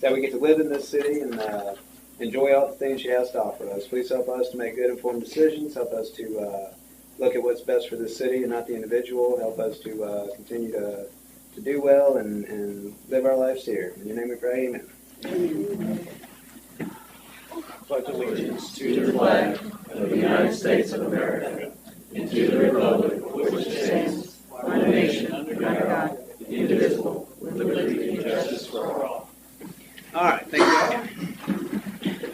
that we get to live in this city and enjoy all the things she has to offer us. Please help us to make good, informed decisions. Help us to look at what's best for the city and not the individual. Help us to continue to do well and live our lives here. In your name we pray, amen. Amen. Pledge allegiance to the flag of the United States of America and to the republic for which it stands, one nation under God, indivisible, with liberty and justice for all. All right, thank you all.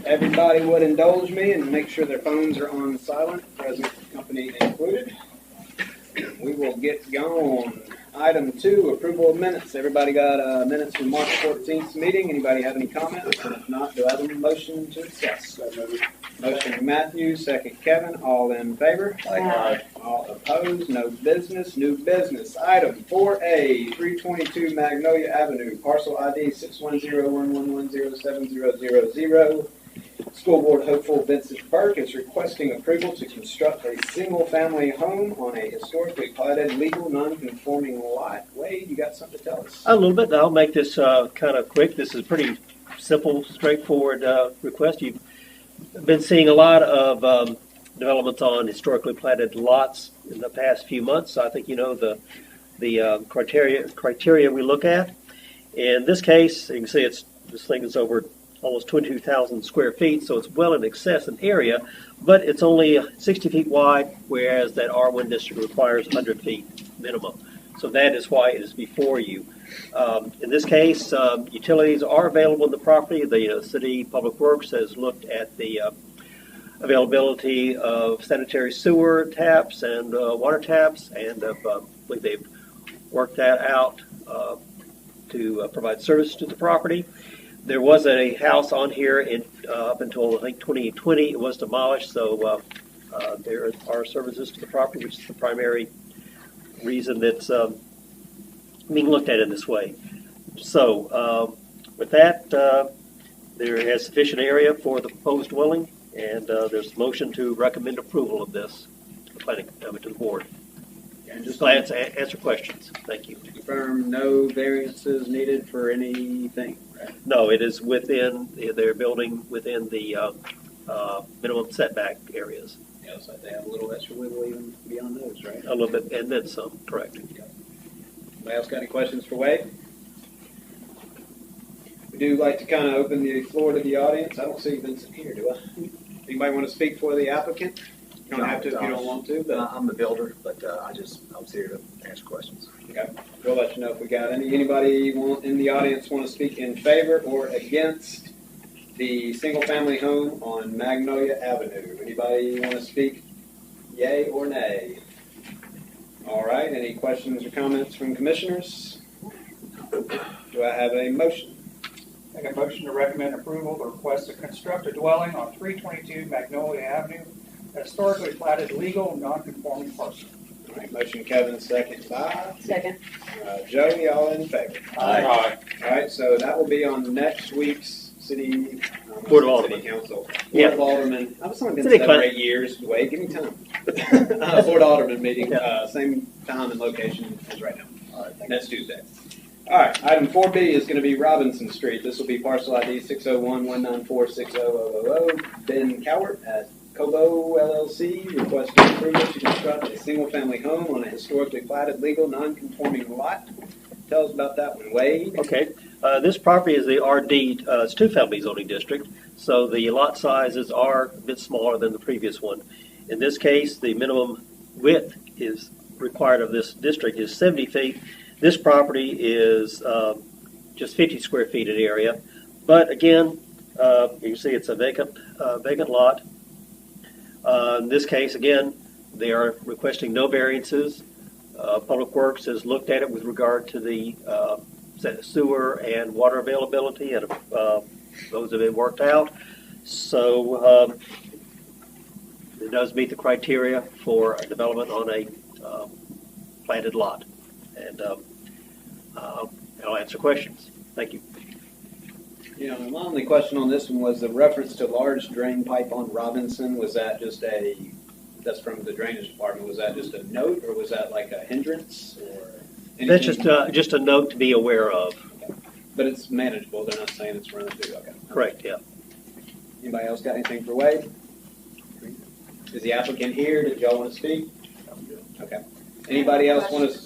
Everybody would indulge me and make sure their phones are on silent, present company included. We will get going. Item 2, approval of minutes. Everybody got minutes from March 14th meeting. Anybody have any comments? And if not, do I have a motion to discuss? Motion Matthew, second Kevin. All in favor? Aye. All opposed? No business. New business. Item 4A, 322 Magnolia Avenue, parcel ID 61011107000. School Board hopeful Vincent Burke is requesting approval to construct a single-family home on a historically platted, legal, non-conforming lot. Wade, you got something to tell us? A little bit. I'll make this kind of quick. This is a pretty simple, straightforward request. You've been seeing a lot of developments on historically platted lots in the past few months. I think you know the criteria we look at. In this case, you can see this thing is over almost 22,000 square feet, so it's well in excess in area, but it's only 60 feet wide, whereas that R1 district requires 100 feet minimum. So that is why it is before you. In this case, utilities are available in the property. The City Public Works has looked at the availability of sanitary sewer taps and water taps, and I believe they've worked that out to provide service to the property. There was a house on here up until, I think, 2020. It was demolished, so there are services to the property, which is the primary reason that's being looked at in this way. So with that, there is sufficient area for the proposed dwelling, and there's a motion to recommend approval of this to the board. And just glad to answer questions. Thank you. Confirm no variances needed for anything. No, it is within, they're building within the minimum setback areas. Yeah, so they have a little extra wiggle even beyond those, right? A little bit, and then some, correct. Anybody else got any questions for Wade? We do like to kind of open the floor to the audience. I don't see Vincent here, do I? Anybody want to speak for the applicant? You don't have to if you don't want to. But I'm the builder, but I was here to answer questions. Okay. We'll let you know if we got any. Anybody in the audience want to speak in favor or against the single-family home on Magnolia Avenue? Anybody want to speak yay or nay? All right. Any questions or comments from commissioners? Do I have a motion? Make a motion to recommend approval of the request to construct a dwelling on 322 Magnolia Avenue, a historically platted, legal, non-conforming parcel. All right. Motion Kevin, second Bob. Second. Joey, all in favor? Aye. All right. So that will be on next week's City Board of Aldermen. City Council. Yeah. Board of Aldermen. I've only been City 7 or 8 years. Wait, give me time. Board of Aldermen meeting, same time and location as right now. All right, Next Tuesday. All right, item 4B is going to be Robinson Street. This will be parcel ID 601-194-60000. Ben Cowart at Cobo LLC requesting approval to construct a single-family home on a historically platted, legal, non-conforming lot. Tell us about that one, Wade. Okay. This property is the RD, it's two-family zoning district, so the lot sizes are a bit smaller than the previous one. In this case, the minimum width is required of this district is 70 feet. This property is just 50 square feet in area, but again, you can see it's a vacant lot. In this case, again, they are requesting no variances. Public Works has looked at it with regard to the sewer and water availability, and those have been worked out. So it does meet the criteria for a development on a planted lot. And I'll answer questions. Thank you. You know, my only question on this one was the reference to large drain pipe on Robinson. Was that just that's from the drainage department, was that just a note, or was that like a hindrance, or anything? That's just a note to be aware of. Okay. But it's manageable. They're not saying it's running through. Okay. Correct, yeah. Anybody else got anything for Wade? Is the applicant here? Did y'all want to speak? Okay. Anybody else want to?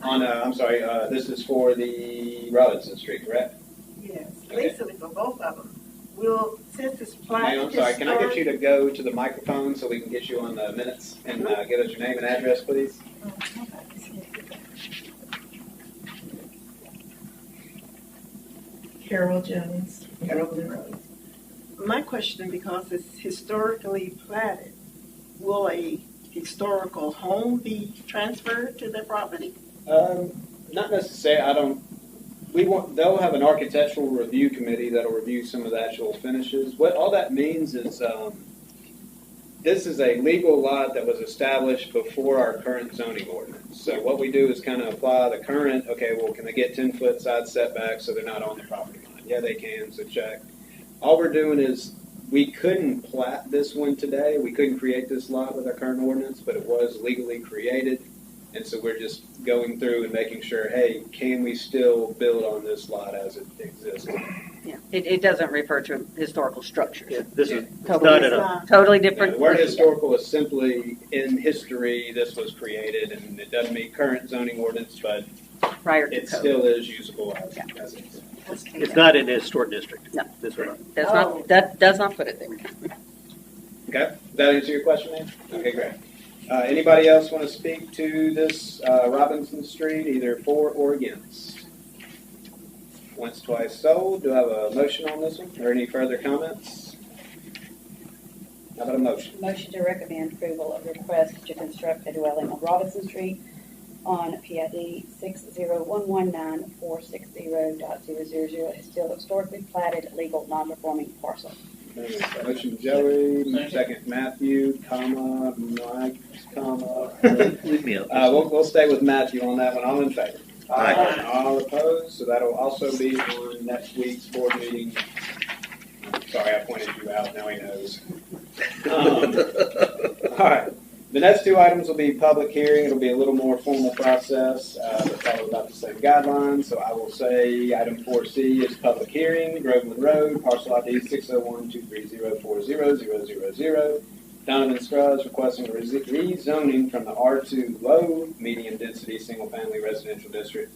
I'm sorry. This is for the Robinson Street, correct? Yes, Okay. basically for both of them. We'll, since it's Ma'am, planned. I'm sorry. Can I get you to go to the microphone so we can get you on the minutes and give us your name and address, please? Carol Jones, Groveland Road. My question, because it's historically platted, will a historical home be transferred to the property? Not necessarily. They'll have an architectural review committee that'll review some of the actual finishes. What all that means is this is a legal lot that was established before our current zoning ordinance. So what we do is kind of apply the current, okay, well, can they get 10-foot side setbacks so they're not on the property line? Yeah, they can, so check. All we're doing is we couldn't plat this one today. We couldn't create this lot with our current ordinance, but it was legally created. And so we're just going through and making sure, hey, can we still build on this lot as it exists? Yeah, it doesn't refer to historical structures. Yeah, this is Totally not different. enough. Totally Yeah, different. the word historical is simply in history this was created, and it doesn't meet current zoning ordinance, but Prior to it code. still is usable as it is. It's not in the historic district. No. This one. That does not put it there. Okay, does that answer your question, Ann? Okay, great. Anybody else want to speak to this Robinson Street, either for or against? Once, twice sold. Do I have a motion on this one, or any further comments? How about a motion? Motion to recommend approval of request to construct a dwelling on Robinson Street on PID 601194600.000, a still historically platted legal non-performing parcel. Motion Joey, second Matthew, comma, Mike, comma. Leave me out. We'll stay with Matthew on that one. All in favor? Aye. All opposed? So that'll also be on next week's board meeting. Sorry, I pointed you out. Now he knows. All right. The next two items will be public hearing. It'll be a little more formal process, but follow about the same guidelines. So I will say item 4C is public hearing, Groveland Road, parcel ID 601-230-40000. Donovan Scruggs requesting a rezoning from the R2 low medium density single family residential district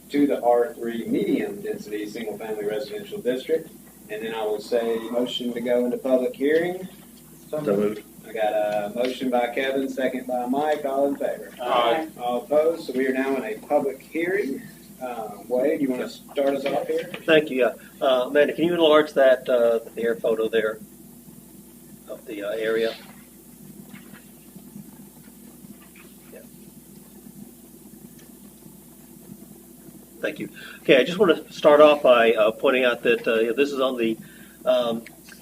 to the R3 medium density single family residential district. And then I will say motion to go into public hearing. So moved. I got a motion by Kevin, second by Mike. All in favor? Aye. All opposed? So we are now in a public hearing. Wade, you want to start us off here? Thank you. Amanda, can you enlarge that the air photo there of the area? Yeah. Thank you. Okay, I just want to start off by pointing out that this is on the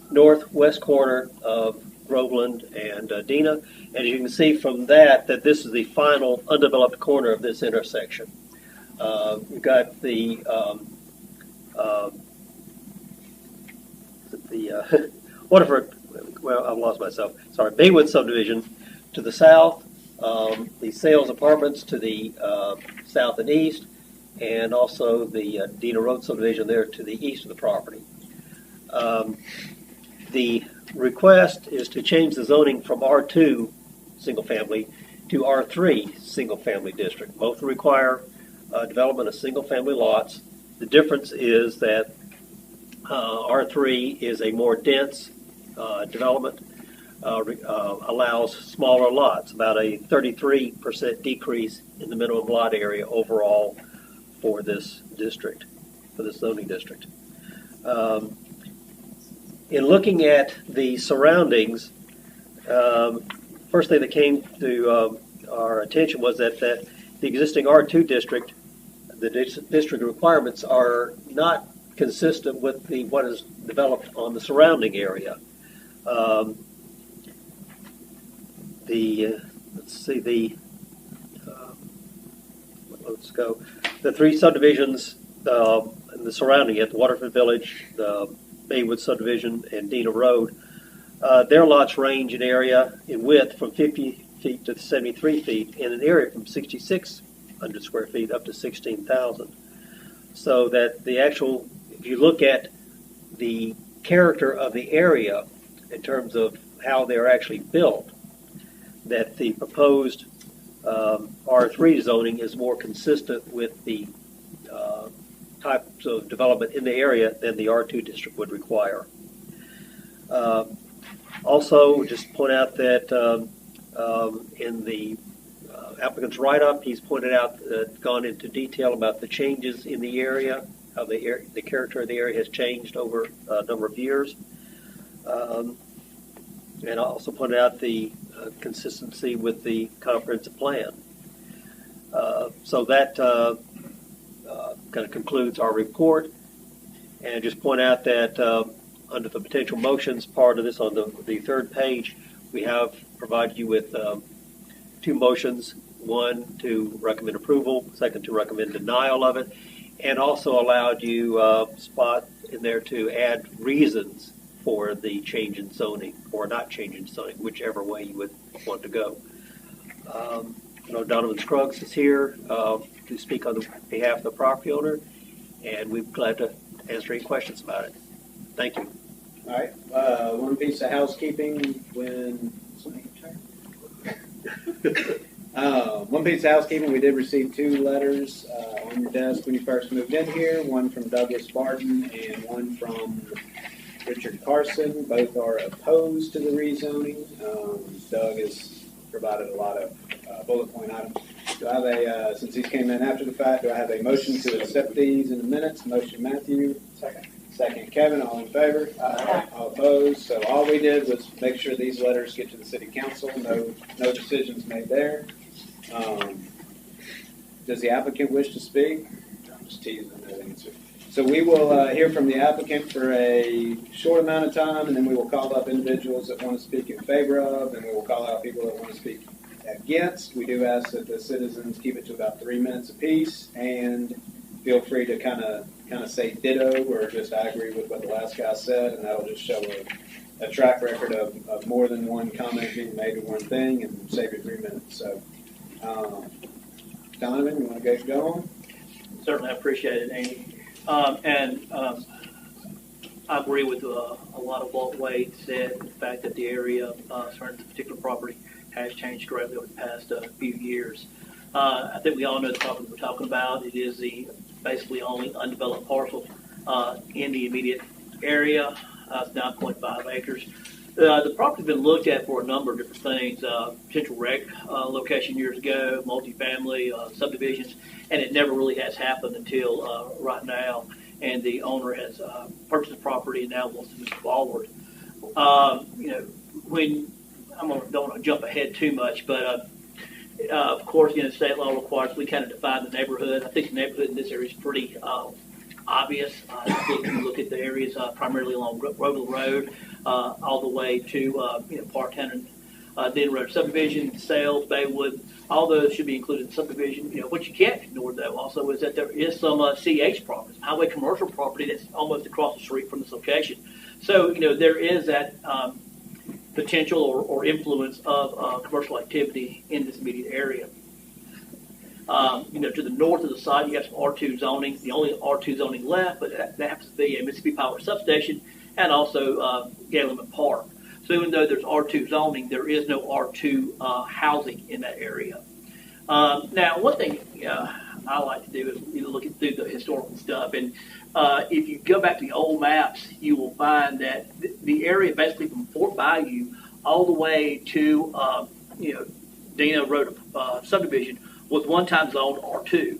northwest corner of Groveland and Dina. And as you can see from that this is the final undeveloped corner of this intersection. We've got the Waterford, well, I've lost myself. Sorry, Baywood subdivision to the south, the Sales Apartments to the south and east, and also the Dina Road subdivision there to the east of the property. The request is to change the zoning from R2 single family to R3 single family district. Both require development of single family lots. The difference is that R3 is a more dense development, allows smaller lots, about a 33% decrease in the minimum lot area overall for this district, for this zoning district. In looking at the surroundings, first thing that came to our attention was that the existing R2 district, the district requirements are not consistent with what is developed on the surrounding area. The three subdivisions in the surrounding it, the Waterford Village, the Baywood subdivision, and Dina Road, their lots range in area in width from 50 feet to 73 feet, in an area from 6,600 square feet up to 16,000. so that the actual, if you look at the character of the area in terms of how they're actually built, that the proposed R3 zoning is more consistent with the types of development in the area than the R2 district would require. Also, just point out that in the applicant's write-up, he's pointed out, gone into detail about the changes in the area, how the character of the area has changed over a number of years. And also pointed out the consistency with the comprehensive plan. So that kind of concludes our report. And just point out that under the potential motions part of this on the third page, we have provided you with two motions, one to recommend approval, second to recommend denial of it, and also allowed you spot in there to add reasons for the change in zoning or not change in zoning, whichever way you would want to go. I know Donovan Scruggs is here to speak on behalf of the property owner, and we're glad to answer any questions about it. Thank you. All right, one piece of housekeeping one piece of housekeeping, we did receive two letters on your desk when you first moved in here, one from Douglas Barton and one from Richard Carson. Both are opposed to the rezoning. Doug has provided a lot of bullet point items. Do I have since these came in after the fact, do I have a motion to accept these in the minutes? Motion Matthew. Second Kevin, all in favor? Aye. All opposed? So all we did was make sure these letters get to the city council. No decisions made there. Does the applicant wish to speak? I'm just teasing that answer. So we will hear from the applicant for a short amount of time, and then we will call up individuals that want to speak in favor of, and we will call out people that want to speak against. We do ask that the citizens keep it to about 3 minutes apiece, and feel free to kind of say ditto or just I agree with what the last guy said, and that'll just show a track record of more than one comment being made to one thing and save you 3 minutes. So, Donovan, you want to get going? Certainly, I appreciate it, Amy. I agree with a lot of what Wade said. The fact that the area surrounding the particular property has changed greatly over the past few years. I think we all know the property we're talking about. It is the basically only undeveloped parcel in the immediate area. It's 9.5 acres. The property's been looked at for a number of different things, potential rec location years ago, multifamily, subdivisions, and it never really has happened until right now. And the owner has purchased the property and now wants to move forward. When don't want to jump ahead too much, but of course, state law requires we kind of define the neighborhood. I think the neighborhood in this area is pretty obvious. I think if you look at the areas primarily along Roeville Road, all the way to Parktown and Den Road subdivision, Sales, Baywood, all those should be included in subdivision. What you can't ignore though also is that there is some CH property, highway commercial property that's almost across the street from this location. So there is that potential or influence of commercial activity in this immediate area. To the north of the site, you have some R2 zoning. The only R2 zoning left, but that happens to be a Mississippi Power substation and also Galen Park. So even though there's R2 zoning, there is no R2 housing in that area. Now, one thing I like to do is look through the historical stuff. And if you go back to the old maps, you will find that the area basically from Fort Bayou all the way to Dana Road subdivision was one time zoned R2.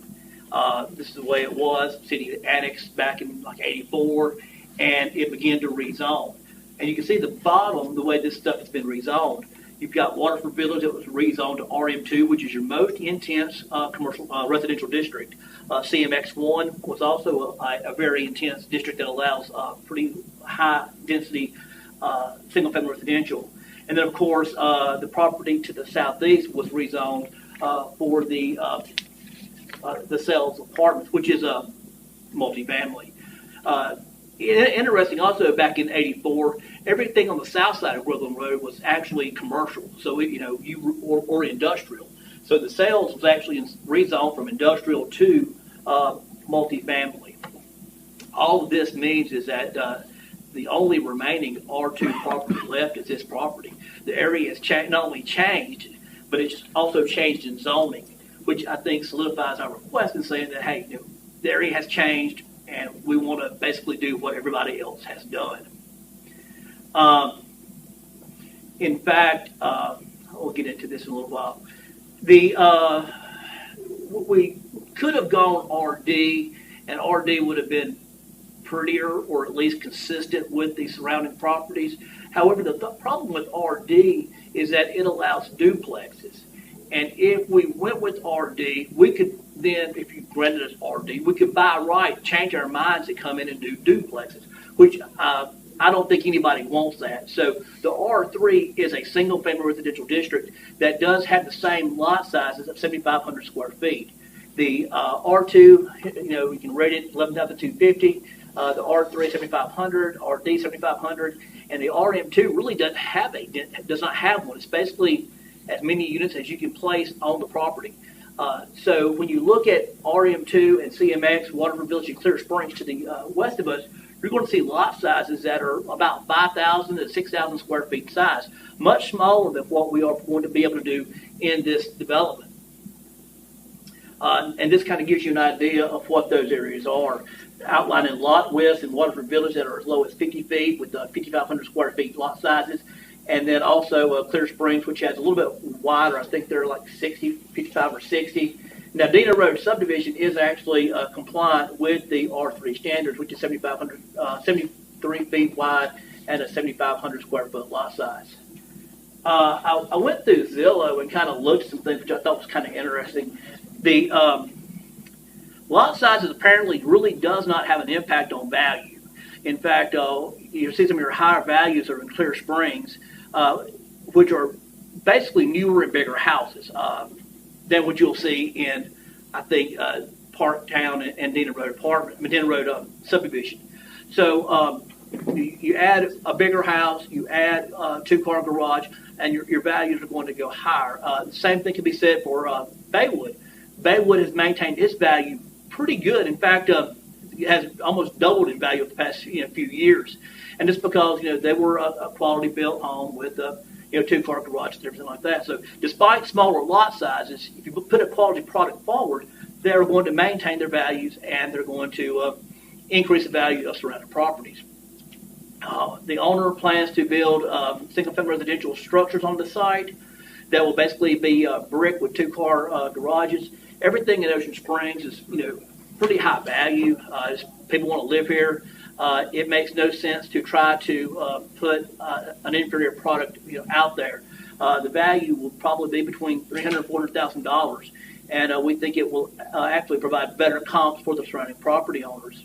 This is the way it was. City annexed back in like 84, and it began to rezone. And you can see the bottom, the way this stuff has been rezoned. You've got Waterford Village that was rezoned to RM2, which is your most intense commercial residential district. CMX1 was also a very intense district that allows pretty high density single-family residential. And then, of course, the property to the southeast was rezoned for the sales apartments, which is a multifamily. Interesting also, back in 84, everything on the south side of Woodland Road was actually commercial, so or industrial. So the sales was actually rezoned from industrial to multifamily. All of this means is that the only remaining R2 property left is this property. The area has not only changed, but it's also changed in zoning, which I think solidifies our request in saying that, hey, the area has changed and we want to basically do what everybody else has done. In fact, we'll get into this in a little while. We could have gone RD, and RD would have been prettier or at least consistent with the surrounding properties. However, the problem with RD is that it allows duplexes. And if we went with RD, we could then, if you granted us RD, we could by right change our minds and come in and do duplexes, which I don't think anybody wants that. So the R3 is a single family residential district that does have the same lot sizes of 7,500 square feet. The R2, we can rate it 11,250. The R3 7,500, RD 7,500, and the RM2 really does not have one. It's basically as many units as you can place on the property. So when you look at RM2 and CMX, Waterford Village, and Clear Springs to the west of us, you're going to see lot sizes that are about 5,000 to 6,000 square feet size, much smaller than what we are going to be able to do in this development. And this kind of gives you an idea of what those areas are. Outlining lot widths in Waterford Village that are as low as 50 feet with 5,500 square feet lot sizes. And then also Clear Springs, which has a little bit wider. I think they're like 60, 55 or 60. Now, Dina Road subdivision is actually compliant with the R3 standards, which is 73 feet wide and a 7,500 square foot lot size. I went through Zillow and kind of looked at some things which I thought was kind of interesting. The lot sizes apparently really does not have an impact on value. In fact, you see some of your higher values are in Clear Springs, which are basically newer and bigger houses than what you'll see in, I think, Parktown and Dina Road subdivision. So you add a bigger house, you add a two-car garage, and your values are going to go higher. The same thing can be said for Baywood. Baywood has maintained its value pretty good. In fact, it has almost doubled in value over the past few years, and it's because they were a quality built home with two-car garage and everything like that. So despite smaller lot sizes, if you put a quality product forward, they're going to maintain their values and they're going to increase the value of surrounding properties. The owner plans to build single-family residential structures on the site that will basically be brick with two-car garages. Everything in Ocean Springs is pretty high value. People want to live here. It makes no sense to try to put an inferior product out there. The value will probably be between $300,000 and $400,000, and we think it will actually provide better comps for the surrounding property owners.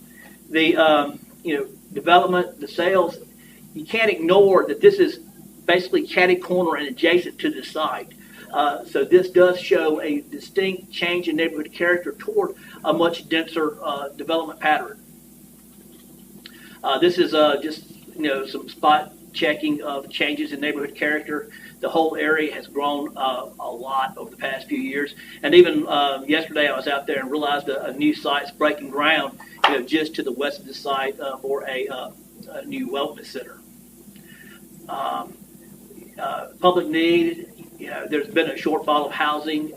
The development, the sales, you can't ignore that this is basically catty corner and adjacent to the site. So this does show a distinct change in neighborhood character toward a much denser development pattern. This is just some spot checking of changes in neighborhood character. The whole area has grown a lot over the past few years, and even yesterday I was out there and realized a new site's breaking ground, just to the west of the site for a new wellness center. Public need. There's been a shortfall of housing,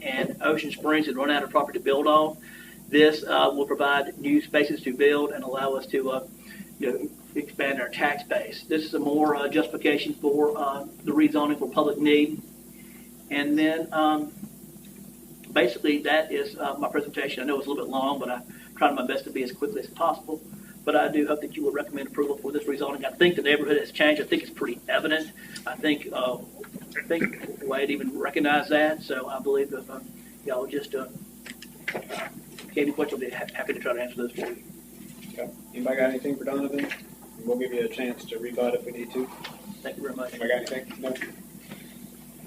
and Ocean Springs has run out of property to build on. This will provide new spaces to build and allow us to expand our tax base. This is a more justification for the rezoning for public need. And then basically that is my presentation. I know it's a little bit long, but I'm trying my best to be as quickly as possible. But I do hope that you will recommend approval for this rezoning. I think the neighborhood has changed. I think it's pretty evident. I think Wade even recognized that. So I believe if y'all just gave me questions, I'll be happy to try to answer those for you. Okay. Anybody got anything for Donovan? We'll give you a chance to rebut if we need to. Thank you very much. Anybody got anything? No.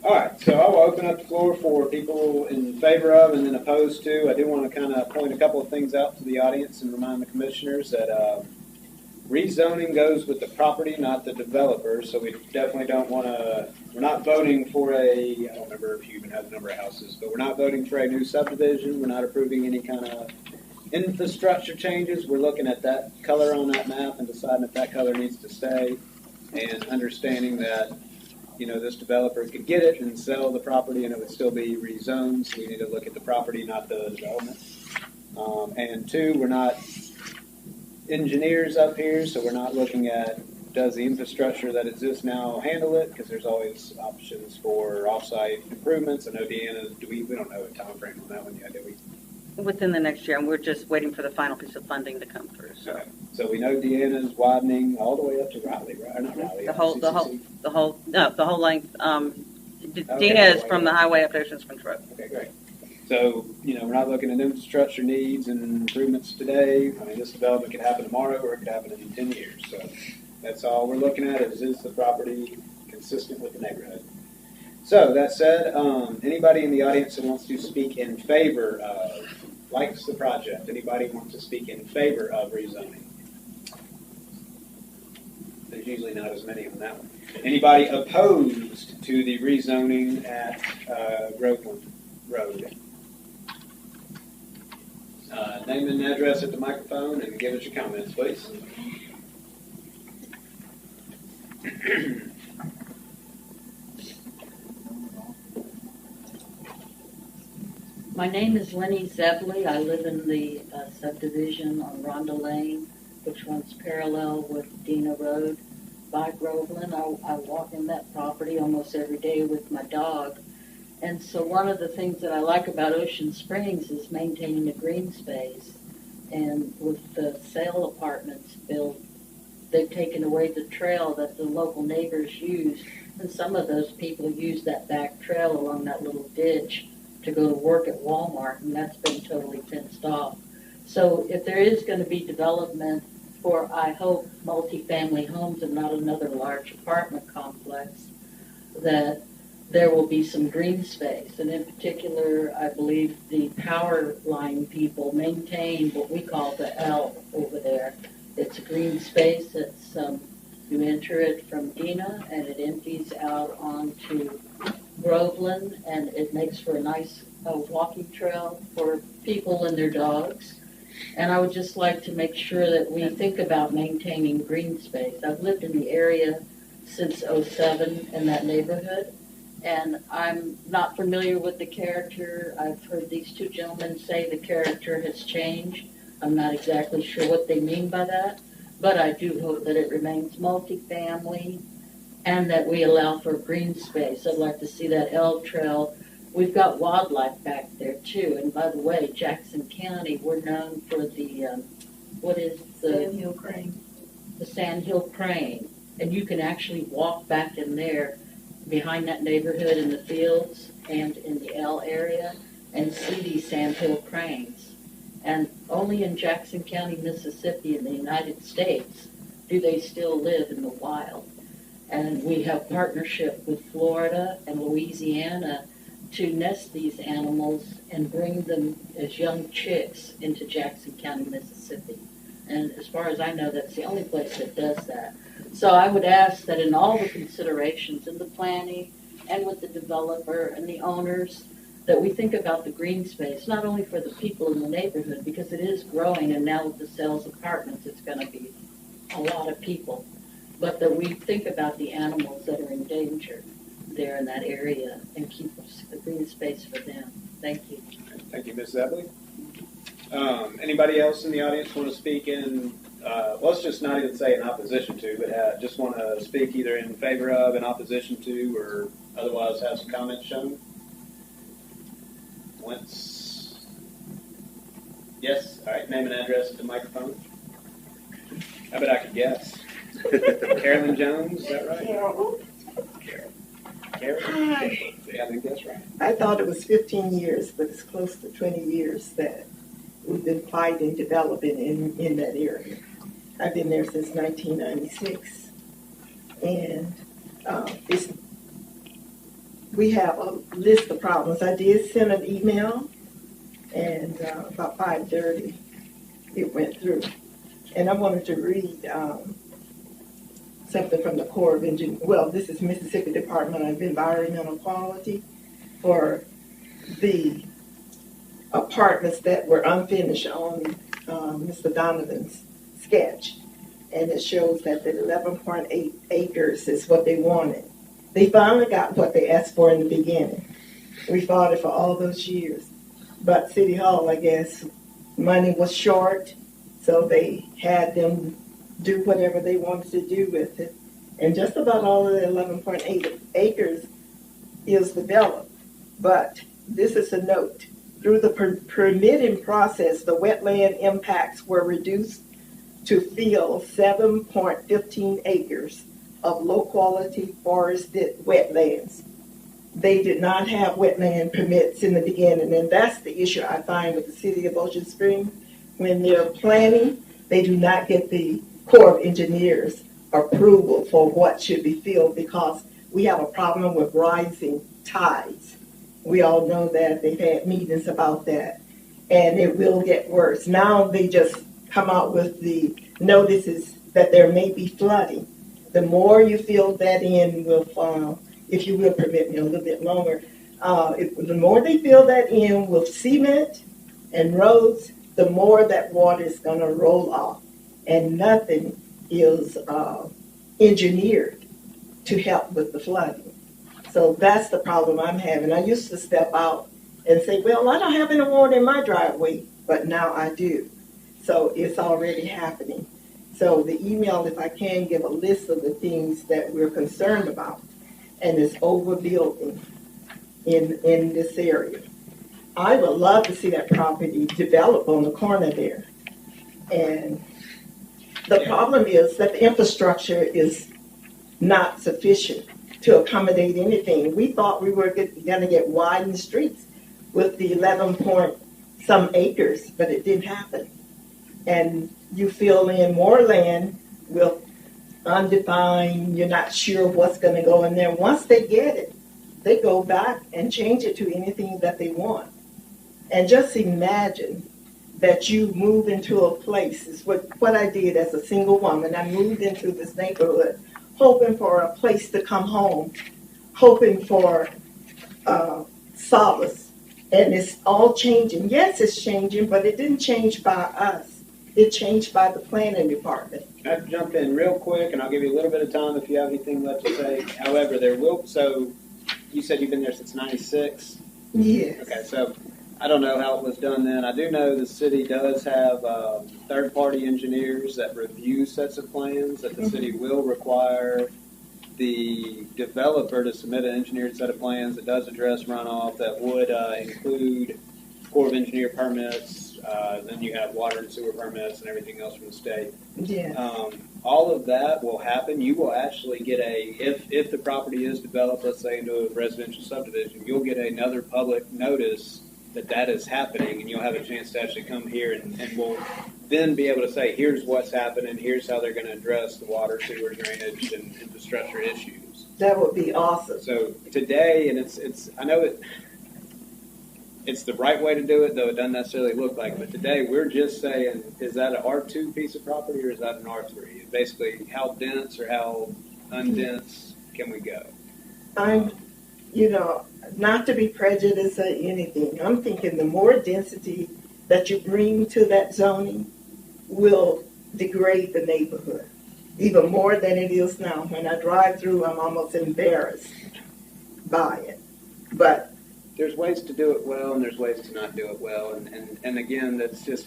All right, so I will open up the floor for people in favor of and then opposed to. I do want to kind of point a couple of things out to the audience and remind the commissioners that rezoning goes with the property, not the developer. So we definitely don't want to, we're not voting for I don't remember if you even have the number of houses, but we're not voting for a new subdivision. We're not approving any kind of infrastructure changes, we're looking at that color on that map and deciding if that color needs to stay, and understanding that, you know, this developer could get it and sell the property and it would still be rezoned, so we need to look at the property, not the development. And two, we're not engineers up here, so we're not looking at, does the infrastructure that exists now handle it? Because there's always options for off-site improvements. I know Deanna, we don't know a time frame on that one yet, do we? Within the next year, and we're just waiting for the final piece of funding to come through, so. Okay. So we know Deanna's widening all the way up to Raleigh, right? Or not Raleigh, The whole length, Okay, Dina is from the highway up to Ocean Springs Road. Okay, great. So, you know, we're not looking at infrastructure needs and improvements today. I mean, this development could happen tomorrow or it could happen in 10 years. So that's all we're looking at is the property consistent with the neighborhood? So that said, anybody in the audience that wants to speak in favor of, likes the project, anybody wants to speak in favor of rezoning? There's usually not as many on that one. Anybody opposed to the rezoning at Groveland Road? Name and address at the microphone and give us your comments, please. My name is Lenny Zebley. I live in the subdivision on Rhonda Lane, which runs parallel with Dina Road by Groveland. I walk in that property almost every day with my dog. And so one of the things that I like about Ocean Springs is maintaining the green space. And with the sale apartments built, they've taken away the trail that the local neighbors use. And some of those people use that back trail along that little ditch to go to work at Walmart, and that's been totally fenced off. So if there is going to be development for, I hope, multifamily homes and not another large apartment complex, that there will be some green space. And in particular, I believe the power line people maintain what we call the L over there. It's a green space. It's you enter it from Dina, and it empties out onto Groveland, and it makes for a nice walking trail for people and their dogs. And I would just like to make sure that we think about maintaining green space. I've lived in the area since '07 in that neighborhood, and I'm not familiar with the character. I've heard these two gentlemen say the character has changed. I'm not exactly sure what they mean by that, but I do hope that it remains multifamily and that we allow for green space. I'd like to see that L trail. We've got wildlife back there too. And by the way, Jackson County, we're known for the, Sandhill Crane. The Sandhill Crane. And you can actually walk back in there behind that neighborhood in the fields and in the L area and see these Sandhill Cranes. And only in Jackson County, Mississippi in the United States do they still live in the wild. And we have partnership with Florida and Louisiana to nest these animals and bring them as young chicks into Jackson County, Mississippi. And as far as I know, that's the only place that does that. So I would ask that in all the considerations in the planning and with the developer and the owners, that we think about the green space, not only for the people in the neighborhood, because it is growing, and now with the sales apartments, it's going to be a lot of people, but that we think about the animals that are in danger there in that area and keep a green space for them. Thank you. Thank you, Ms. Zebley. Anybody else in the audience want to speak in, let's just not even say in opposition to, but just want to speak either in favor of, in opposition to, or otherwise have some comments shown? Once. Yes? All right, name and address at the microphone. I bet I could guess. Carolyn Jones, is that right? Carol. Carolyn? Hi. Yeah, I think that's right. I thought it was 15 years, but it's close to 20 years that we've been fighting developing in that area. I've been there since 1996. And we have a list of problems. I did send an email, and about 5:30 it went through. And I wanted to read something from the Corps of Engineers. Well, this is Mississippi Department of Environmental Quality for the apartments that were unfinished on Mr. Donovan's sketch, and it shows that the 11.8 acres is what they wanted. They finally got what they asked for in the beginning. We fought it for all those years. But City Hall, I guess, money was short, so they had them do whatever they wanted to do with it. And just about all of the 11.8 acres is developed. But this is a note. Through the permitting process, the wetland impacts were reduced to fill 7.15 acres of low-quality forested wetlands. They did not have wetland permits in the beginning, and that's the issue I find with the city of Ocean Springs. When they're planning, they do not get the Corps of Engineers approval for what should be filled because we have a problem with rising tides. We all know that. They've had meetings about that, and it will get worse. Now they just come out with the notices that there may be flooding. The more you fill that in with, if you will permit me a little bit longer, the more they fill that in with cement and roads, the more that water is going to roll off. And nothing is engineered to help with the flooding. So that's the problem I'm having. I used to step out and say, well, I don't have any water in my driveway, but now I do. So it's already happening. So the email, if I can, give a list of the things that we're concerned about, and it's overbuilding in this area. I would love to see that property develop on the corner there. And the problem is that the infrastructure is not sufficient to accommodate anything. We thought we were going to get widened streets with the 11 point some acres, but it didn't happen. And you fill in more land with undefined, you're not sure what's going to go in there. Once they get it, they go back and change it to anything that they want. And just imagine that you move into a place, is what I did as a single woman. I moved into this neighborhood hoping for a place to come home, hoping for solace. And it's all changing. Yes, it's changing, but it didn't change by us. It changed by the planning department. Can I jump in real quick, and I'll give you a little bit of time if you have anything left to say. However, so you said you've been there since 96? Yes. Okay, so I don't know how it was done then. I do know the city does have third-party engineers that review sets of plans, that the city will require the developer to submit an engineered set of plans that does address runoff, that would include Corps of Engineer permits, then you have water and sewer permits and everything else from the state. Yes. All of that will happen. You will actually get if the property is developed, let's say into a residential subdivision, you'll get another public notice that is happening, and you'll have a chance to actually come here and we'll then be able to say, here's what's happening, here's how they're going to address the water, sewer, drainage, and infrastructure issues. That would be awesome. So today, and it's I know it's the right way to do it, though it doesn't necessarily look like it. But today, we're just saying, is that an R2 piece of property or is that an R3? Basically, how dense or how undense can we go? I'm, not to be prejudiced or anything. I'm thinking the more density that you bring to that zoning will degrade the neighborhood even more than it is now. When I drive through, I'm almost embarrassed by it. But there's ways to do it well, and there's ways to not do it well. And again, that's just,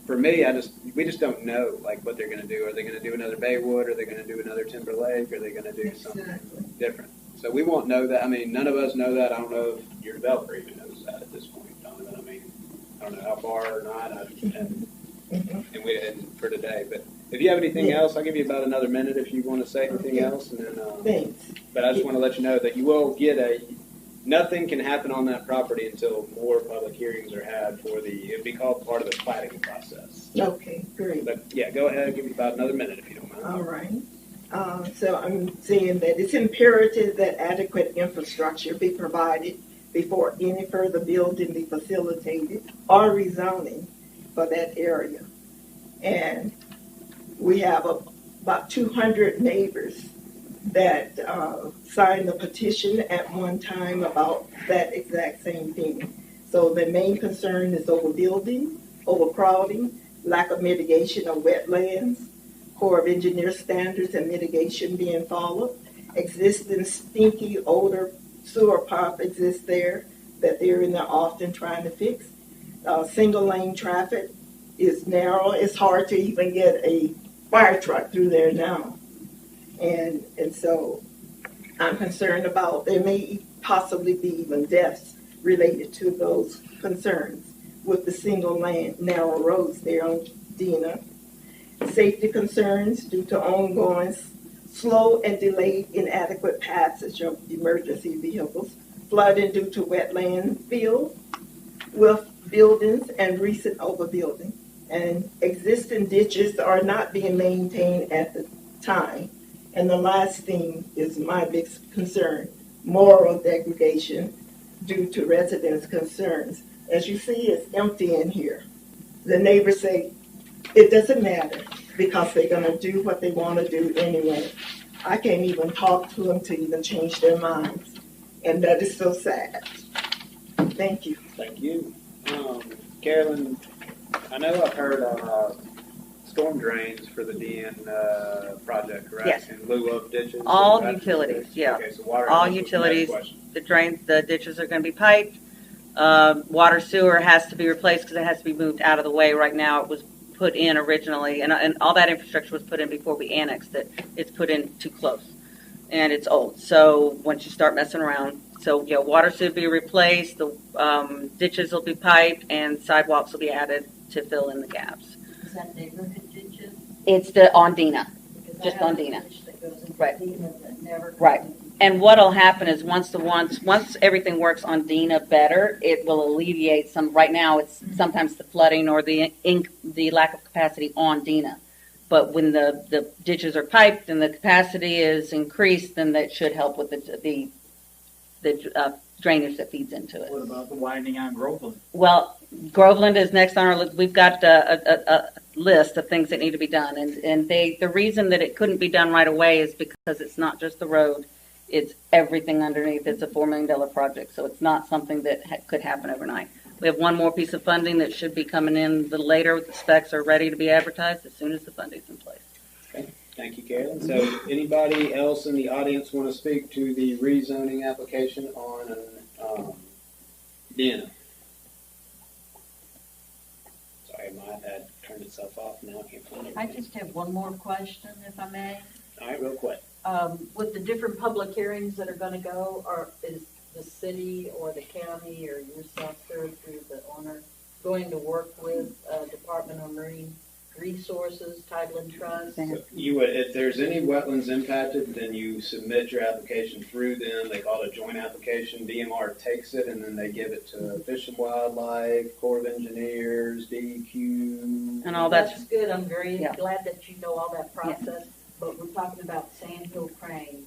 for me, we just don't know what they're going to do. Are they going to do another Baywood? Are they going to do another Timber Lake? Are they going to do something different? So we won't know that. I mean, none of us know that. I don't know if your developer even knows that at this point, Donovan. I mean, I don't know how far or not, and for today. But if you have anything else, I'll give you about another minute if you want to say anything else, and then. Thanks. But I just want to let you know that you will get nothing can happen on that property until more public hearings are had it'd be called part of the platting process. Okay, great. But yeah, go ahead, give me about another minute if you don't mind. All right. So I'm saying that it's imperative that adequate infrastructure be provided before any further building be facilitated or rezoning for that area. And we have about 200 neighbors that signed a petition at one time about that exact same thing. So the main concern is overbuilding, overcrowding, lack of mitigation of wetlands, Corps of Engineers standards and mitigation being followed, existing stinky odor sewer pipe exists there that they're in there often trying to fix. Single lane traffic is narrow. It's hard to even get a fire truck through there now. And so I'm concerned about there may possibly be even deaths related to those concerns with the single lane narrow roads there on Dina. Safety concerns due to ongoing slow and delayed inadequate passage of emergency vehicles, flooding due to wetland fill with buildings and recent overbuilding, and existing ditches are not being maintained at the time. And the last thing is my big concern, moral degradation due to residents' concerns. As you see, it's empty in here. The neighbors say it doesn't matter because they're going to do what they want to do anyway. I can't even talk to them to even change their minds. And that is so sad. Thank you. Thank you. Carolyn, I know I've heard storm drains for the DN project, correct? Yes. In lieu of ditches? All and utilities, yeah. Okay, so water. All was the next utilities. question. The drains, the ditches are going to be piped. Water sewer has to be replaced because it has to be moved out of the way. Right now, it was put in originally, and all that infrastructure was put in before we annexed it. It's put in too close, and it's old. So once you start messing around, so water should be replaced. The ditches will be piped, and sidewalks will be added to fill in the gaps. Is that neighborhood ditches? It's the on Dina. Because Just I have on a Dina. ditch that goes into Right. Dina that never goes Right. into- And what'll happen is once everything works on Dina better, it will alleviate some. Right now, it's sometimes the flooding or the lack of capacity on Dina. But when the ditches are piped and the capacity is increased, then that should help with the drainage that feeds into it. What about the widening on Groveland? Well, Groveland is next on our list. We've got a list of things that need to be done, and the reason that it couldn't be done right away is because it's not just the road. It's everything underneath. It's a $4 million project, so it's not something that could happen overnight. We have one more piece of funding that should be coming in a little later. The specs are ready to be advertised as soon as the funding's in place. Okay, thank you, Carolyn. So anybody else in the audience want to speak to the rezoning application on Dina? Sorry, my iPad turned itself off. Now I can't find it. I just have one more question, if I may. All right, real quick. With the different public hearings that are gonna go, is the city or the county or yourself, sir, through the owner, going to work with, Department of Marine Resources, Title and Trust? So you would, if there's any wetlands impacted, then you submit your application through them. They call it a joint application. DMR takes it and then they give it to Fish and Wildlife, Corps of Engineers, DEQ. And all that's good, I'm very Yeah. glad that you know all that process, but we're talking about sandhill cranes.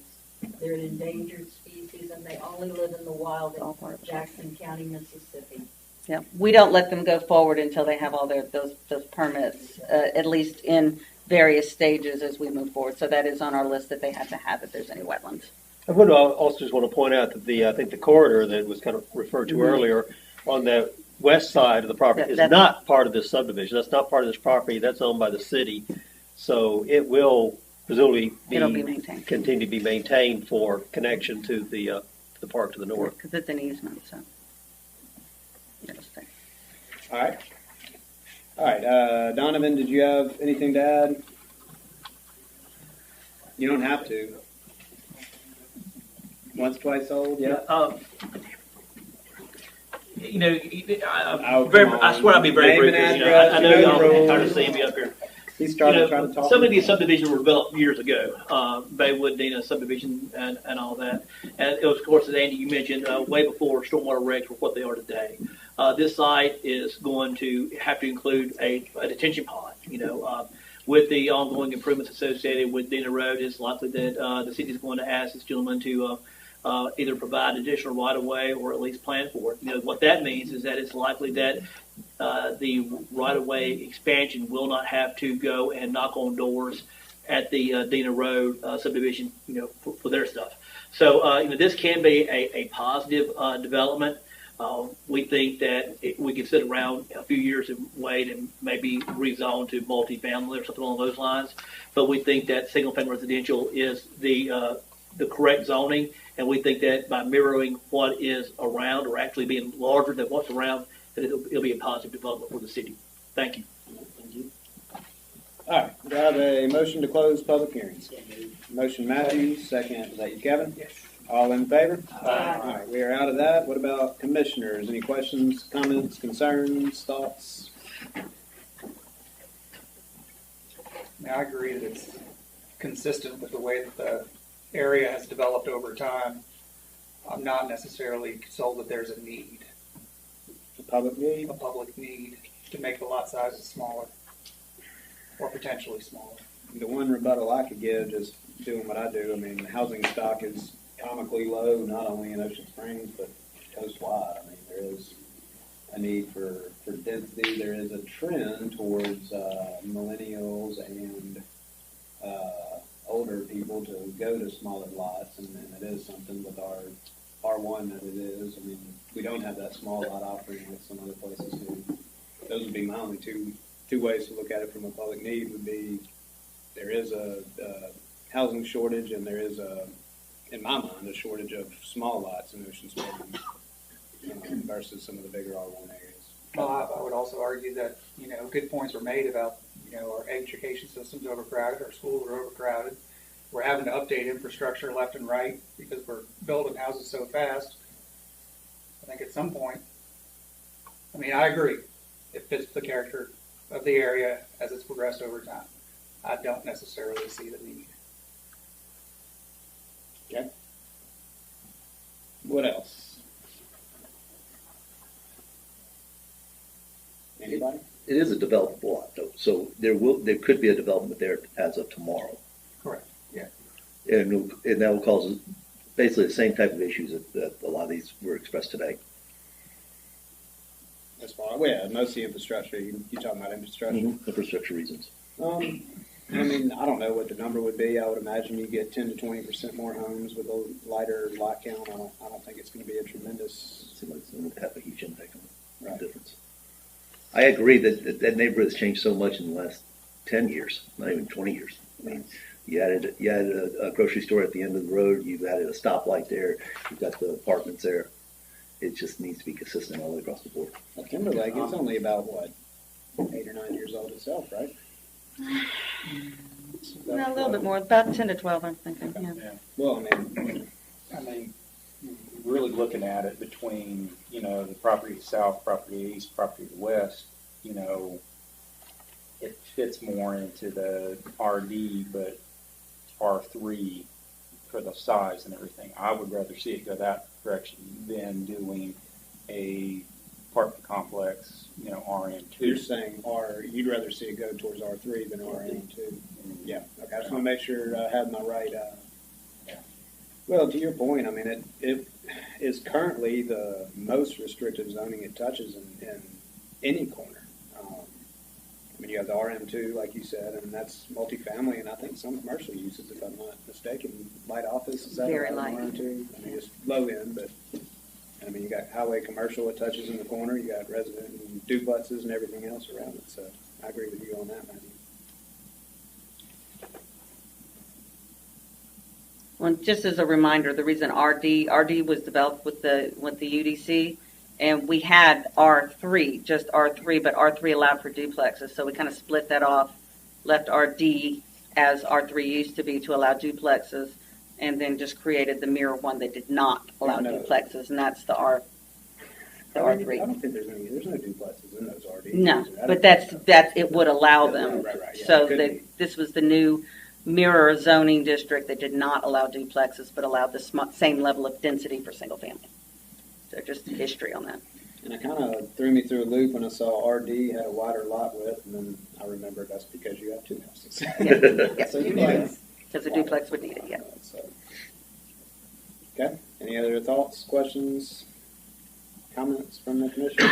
They're an endangered species and they only live in the wild in Jackson County, Mississippi. Yeah, we don't let them go forward until they have all those permits, at least in various stages as we move forward. So that is on our list that they have to have if there's any wetlands. I would also just want to point out that I think the corridor that was kind of referred to earlier on the west side of the property is not part of this subdivision. That's not part of this property. That's owned by the city. So it will presumably It'll be maintained. continue to be maintained for connection to the park to the north. Because it's an easement, so. It'll stay. All right. All right. Donovan, did you have anything to add? You don't have to. Once, twice old, yeah. I swear I'll be very Name brief. and You know, I know address, y'all you know are the tired of rules. seeing me up here. He started trying to talk. Some of these subdivisions were developed years ago, Baywood, Dina subdivision, and all that. And it was, of course, as Andy, you mentioned, way before stormwater regs were what they are today. This site is going to have to include a detention pond. With the ongoing improvements associated with Dina Road, it's likely that the city is going to ask this gentleman to either provide additional right-of-way or at least plan for it. What that means is that it's likely that the right-of-way expansion will not have to go and knock on doors at the Dina Road subdivision, for their stuff. So, this can be a positive development. We think that we can sit around a few years and wait and maybe rezone to multifamily or something along those lines. But we think that single-family residential is the correct zoning, and we think that by mirroring what is around or actually being larger than what's around, that it'll be a positive development for the city. Thank you. Thank you. All right, do I have a motion to close public hearings? Motion Matthews, second, is that you, Kevin? Yes. All in favor? Aye. All right, we are out of that. What about commissioners? Any questions, comments, concerns, thoughts? I agree that it's consistent with the way that the area has developed over time. I'm not necessarily sold that there's a need, The public need? a public need to make the lot sizes smaller or potentially smaller. The one rebuttal I could give, just doing what I do, I mean, the housing stock is comically low, not only in Ocean Springs, but coast-wide. I mean, there is a need for density. There is a trend towards millennials and older people to go to smaller lots, and it is something with our R1 that it is. I mean, we don't have that small lot offering like some other places do. Those would be my only two ways to look at it from a public need would be there is a housing shortage, and there is in my mind, a shortage of small lots in Ocean Springs versus some of the bigger R1 areas. Well, I would also argue that, good points were made about, our education system's overcrowded, our schools are overcrowded. We're having to update infrastructure left and right because we're building houses so fast. I think at some point, I agree, it fits the character of the area as it's progressed over time. I don't necessarily see the need. Okay. What else? Anybody? It is a developable lot, though, so there could be a development there as of tomorrow. Correct. Yeah. And that will cause basically the same type of issues that a lot of these were expressed today. As far, well, yeah, most of the infrastructure. You talking about infrastructure? Mm-hmm. Infrastructure reasons. I don't know what the number would be. I would imagine you get 10 to 20% more homes with a lighter lot count. I don't think it's going to be a tremendous. It's going to have a huge impact on the Right. difference. I agree that neighborhood has changed so much in the last 10 years, not even 20 years. I mean, you added a grocery store at the end of the road. You've added a stoplight there. You've got the apartments there. It just needs to be consistent all the way across the board. Well, Timberlake, it's only about, 8 or 9 years old itself, right? No, a little bit more, about 10 to 12, I'm thinking, yeah. Well, Really looking at it between, the property to south, property to east, property to west, it fits more into the RD, but R3 for the size and everything. I would rather see it go that direction than doing a apartment complex, RM2. You're saying you'd rather see it go towards R3 than RM2. Yeah, okay, I just want to make sure I have my right. Well, to your point, it is currently the most restrictive zoning it touches in any corner. You have the RM2, like you said, and that's multifamily, and I think some commercial uses, if I'm not mistaken. Light office, is that Very right? light. RM2? It's low end, but you got highway commercial it touches in the corner. You got resident and duplexes and everything else around it. So I agree with you on that, Matthew. Well, just as a reminder, the reason RD was developed with the UDC, and we had R3, just R3, but R3 allowed for duplexes, so we kind of split that off, left RD as R3 used to be to allow duplexes, and then just created the mirror one that did not allow duplexes, and that's the R3. I don't think there's no duplexes in those RDs. No, but that's it would allow them. Right, yeah, So this was the new mirror zoning district that did not allow duplexes, but allowed the same level of density for single family. So just history on that. And it kind of threw me through a loop when I saw RD had a wider lot width, and then I remembered that's because you have two houses. Yeah. So you need it. Because a duplex would need it, yeah. Okay. Any other thoughts, questions, comments from the commission?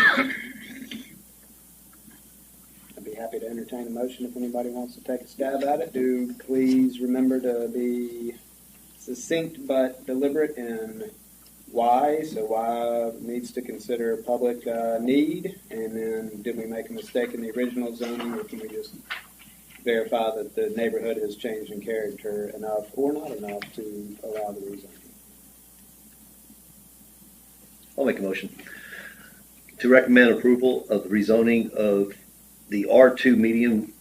I'd be happy to entertain a motion if anybody wants to take a stab at it. Do please remember to be succinct but deliberate in why, so why needs to consider public need, and then did we make a mistake in the original zoning, or can we just verify that the neighborhood has changed in character enough or not enough to allow the rezoning? I'll make a motion to recommend approval of the rezoning of the R2 medium,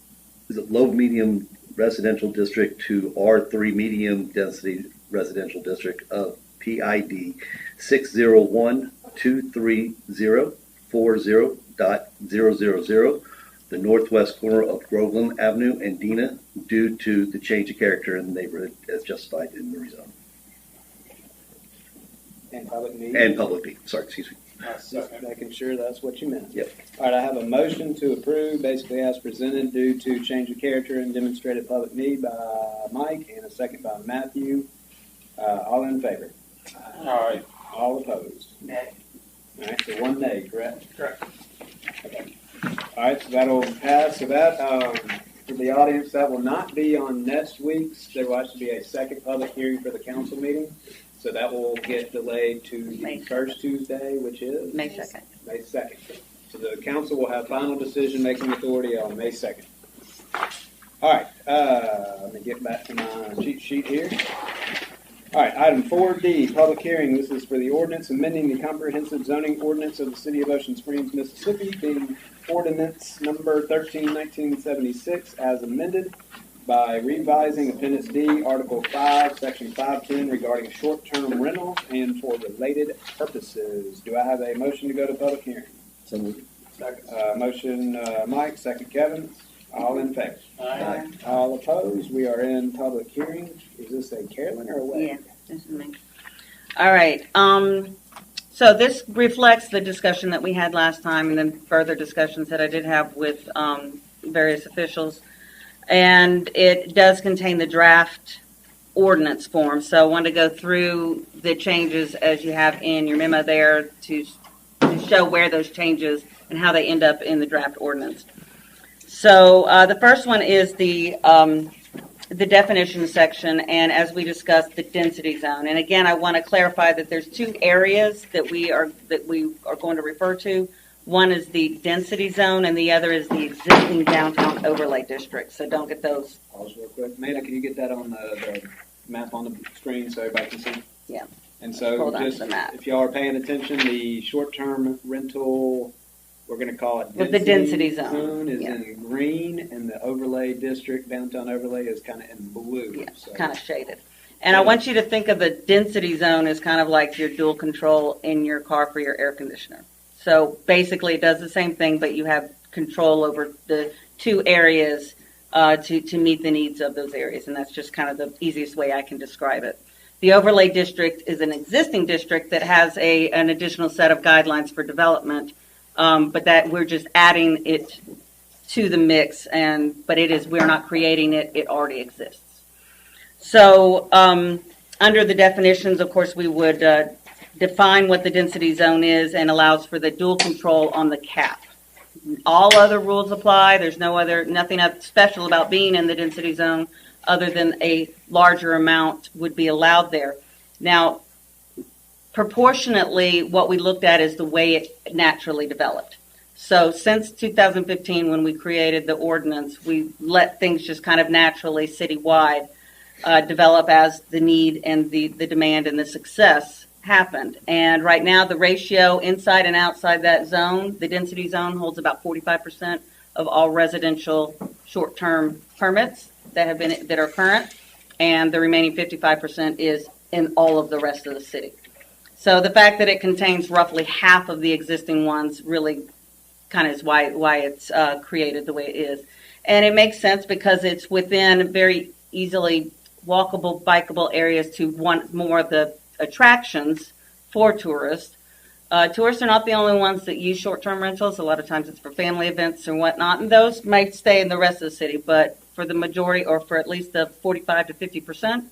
is it low medium residential district to R3 medium density residential district of PID 601234040.000, the northwest corner of Groveland Avenue and Dina, due to the change of character in the neighborhood as justified in the rezone. And public need? And public need, sorry, excuse me. Just making sure that's what you meant. Yep. All right, I have a motion to approve, basically as presented, due to change of character and demonstrated public need by Mike, and a second by Matthew. All in favor? Aye. All opposed? Nay. All right, so one nay, correct? Correct. Okay. All right, so that'll pass. So that, for the audience, that will not be on next week's. There will actually be a second public hearing for the council meeting. So that will get delayed to the May first Tuesday, which is? May 2nd. May 2nd. So the council will have final decision-making authority on May 2nd. All right, let me get back to my cheat sheet here. All right, item 4D, public hearing. This is for the ordinance amending the comprehensive zoning ordinance of the city of Ocean Springs, Mississippi, being ordinance number 13/1976 as amended by revising Appendix D, Article 5, Section 510 regarding short-term rentals and for related purposes. Do I have a motion to go to public hearing? So moved. Motion Mike, second Kevin. All in favor? Aye. All opposed? We are in public hearing. Is this a Carolyn or a Wade? Yeah, this is me. All right. So this reflects the discussion that we had last time, and then further discussions that I did have with various officials. And it does contain the draft ordinance form. So I want to go through the changes as you have in your memo there to show where those changes and how they end up in the draft ordinance. So the first one is the definition section, and as we discussed, the density zone. And again, I want to clarify that there's two areas that we are going to refer to. One is the density zone, and the other is the existing downtown overlay district. So don't get those. Pause real quick. Amanda, can you get that on the map on the screen so everybody can see? Yeah. And so Hold on to just the map. if y'all are paying attention, the short-term rental, we're going to call it With the density zone. is Yeah. in green, and the overlay district, downtown overlay, is kind of in blue. Yeah, So kind of shaded. And I want you to think of the density zone as kind of like your dual control in your car for your air conditioner. So basically it does the same thing, but you have control over the two areas to meet the needs of those areas. And that's just kind of the easiest way I can describe it. The overlay district is an existing district that has an additional set of guidelines for development, but that we're just adding it to the mix. But we're not creating it; it already exists. So under the definitions, of course, we would define what the density zone is and allows for the dual control on the cap. All other rules apply. There's nothing special about being in the density zone other than a larger amount would be allowed there. Now, proportionately, what we looked at is the way it naturally developed. So since 2015, when we created the ordinance, we let things just kind of naturally citywide develop as the need and the demand and the success happened. And right now, the ratio inside and outside that zone, the density zone, holds about 45% of all residential short-term permits that are current, and the remaining 55% is in all of the rest of the city. So the fact that it contains roughly half of the existing ones really kind of is why it's created the way it is. And it makes sense because it's within very easily walkable, bikeable areas to want more of the attractions for tourists. Tourists are not the only ones that use short-term rentals. A lot of times it's for family events or whatnot, and those might stay in the rest of the city, but for the majority, or for at least the 45 to 50%.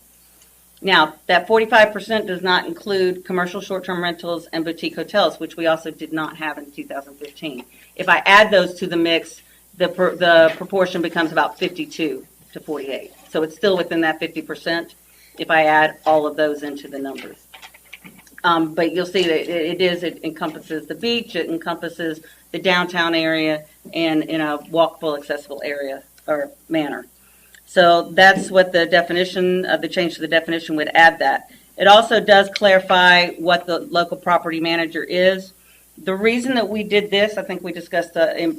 Now, that 45% does not include commercial short-term rentals and boutique hotels, which we also did not have in 2015. If I add those to the mix, the proportion becomes about 52 to 48. So it's still within that 50% if I add all of those into the numbers. But you'll see that it encompasses the beach, it encompasses the downtown area, and in a walkable, accessible area or manner. So that's what the definition, the change to the definition would add that. It also does clarify what the local property manager is. The reason that we did this, I think we discussed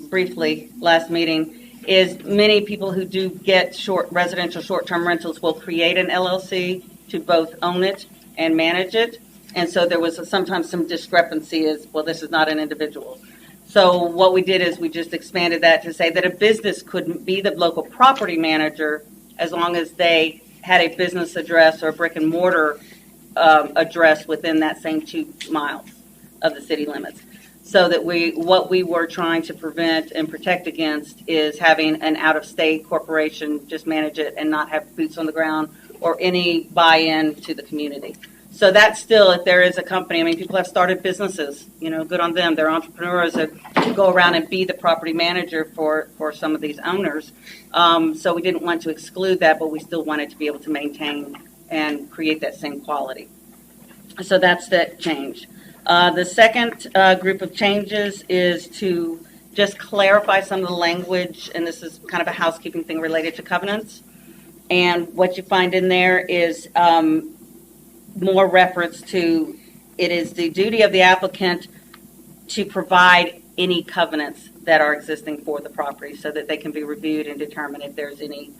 briefly last meeting, is many people who do get residential short-term rentals will create an LLC to both own it and manage it. And so there was sometimes some discrepancy as, well, this is not an individual. So what we did is we just expanded that to say that a business could be the local property manager as long as they had a business address or a brick and mortar address within that same 2 miles of the city limits. So that what we were trying to prevent and protect against is having an out-of-state corporation just manage it and not have boots on the ground or any buy-in to the community. So that's still, if there is a company, I mean, people have started businesses, good on them. They're entrepreneurs that go around and be the property manager for some of these owners. So we didn't want to exclude that, but we still wanted to be able to maintain and create that same quality. So that's that change. The second group of changes is to just clarify some of the language, and this is kind of a housekeeping thing related to covenants. And what you find in there is more reference to it is the duty of the applicant to provide any covenants that are existing for the property so that they can be reviewed and determine if there's any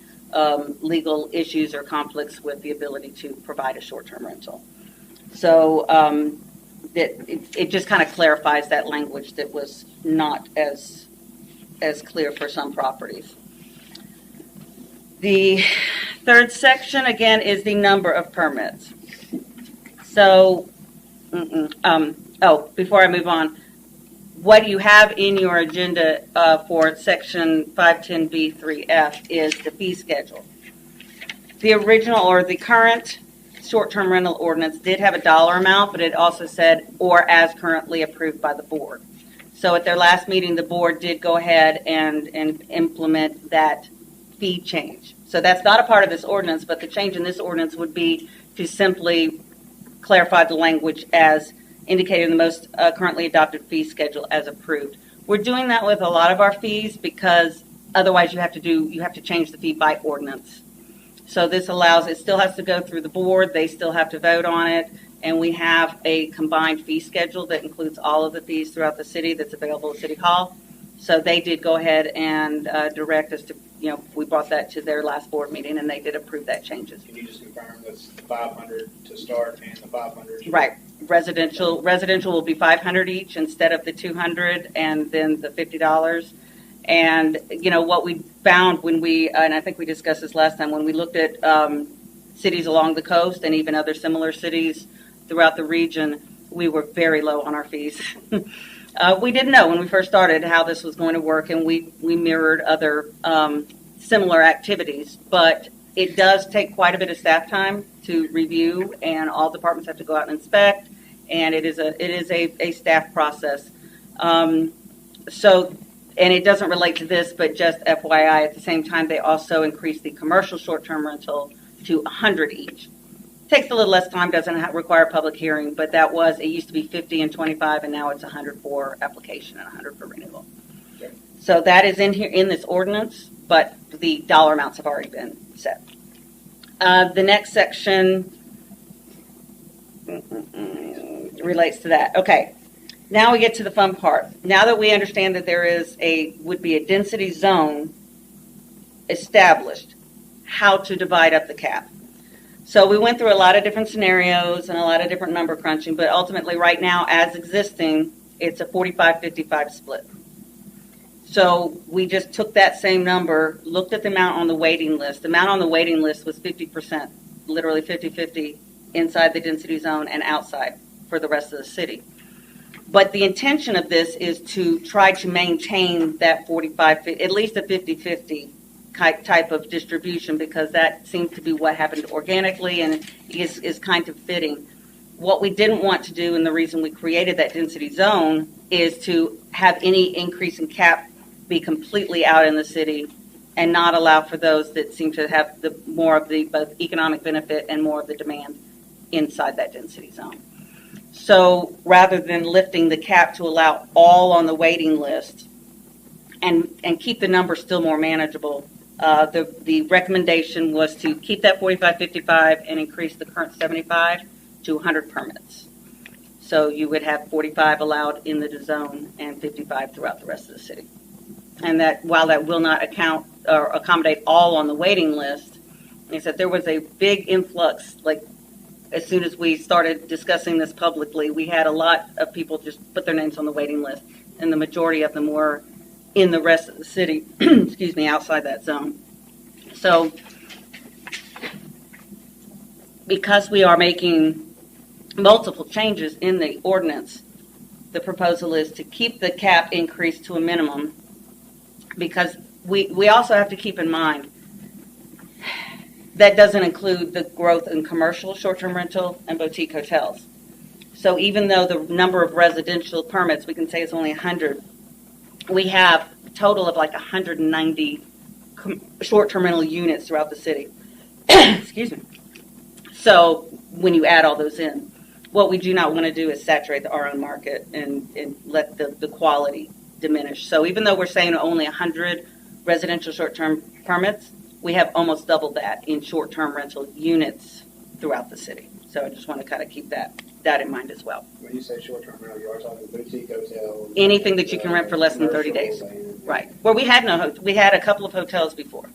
legal issues or conflicts with the ability to provide a short-term rental. So it just kind of clarifies that language that was not as clear for some properties. The third section, again, is the number of permits. So, before I move on, what you have in your agenda for section 510B3F is the fee schedule. The original or the current short-term rental ordinance did have a dollar amount, but it also said, or as currently approved by the board. So at their last meeting, the board did go ahead and implement that fee change. So that's not a part of this ordinance, but the change in this ordinance would be to simply clarify the language as indicated in the most currently adopted fee schedule as approved. We're doing that with a lot of our fees because otherwise you have to change the fee by ordinance. So this allows, it still has to go through the board, they still have to vote on it, and we have a combined fee schedule that includes all of the fees throughout the city that's available at City Hall. So they did go ahead and direct us to, we brought that to their last board meeting and they did approve that changes. Can you just confirm that's the 500 to start and the 500? Right. Residential will be 500 each instead of the 200 and then the $50. And, what we found when and I think we discussed this last time, when we looked at cities along the coast and even other similar cities throughout the region, we were very low on our fees. We didn't know when we first started how this was going to work, and we mirrored other similar activities. But it does take quite a bit of staff time to review, and all departments have to go out and inspect, and it is a staff process. And it doesn't relate to this, but just FYI, at the same time, they also increased the commercial short-term rental to 100 each. Takes a little less time, doesn't require a public hearing, but it used to be 50 and 25, and now it's 100 for application and 100 for renewal. Okay. So that is in here in this ordinance, but the dollar amounts have already been set. The next section relates to that. Okay. Now we get to the fun part. Now that we understand that there would be a density zone established, how to divide up the cap. So we went through a lot of different scenarios and a lot of different number crunching, but ultimately right now, as existing, it's a 45-55 split. So we just took that same number, looked at the amount on the waiting list. The amount on the waiting list was 50%, literally 50-50 inside the density zone and outside for the rest of the city. But the intention of this is to try to maintain that 45, at least a 50-50 type of distribution, because that seems to be what happened organically and is kind of fitting. What we didn't want to do, and the reason we created that density zone, is to have any increase in cap be completely out in the city and not allow for those that seem to have more of the both economic benefit and more of the demand inside that density zone. So rather than lifting the cap to allow all on the waiting list and keep the number still more manageable, the recommendation was to keep that 45, 55 and increase the current 75 to 100 permits. So you would have 45 allowed in the zone and 55 throughout the rest of the city. And that while that will not account or accommodate all on the waiting list, he said there was a big influx. Like as soon as we started discussing this publicly, we had a lot of people just put their names on the waiting list, and the majority of them were in the rest of the city, excuse me, outside that zone. So because we are making multiple changes in the ordinance, the proposal is to keep the cap increase to a minimum, because we also have to keep in mind that doesn't include the growth in commercial short-term rental and boutique hotels. So even though the number of residential permits, we can say it's only 100, we have a total of like 190 short-term rental units throughout the city. Excuse me. So when you add all those in, what we do not want to do is saturate our own market and let the quality diminish. So even though we're saying only 100 residential short-term permits, we have almost double that in short-term rental units throughout the city. So I just want to kind of keep that in mind as well. When you say short-term rental, you are talking boutique hotels? Anything that you can rent for less than 30 days. Right. Well, we had a couple of hotels before.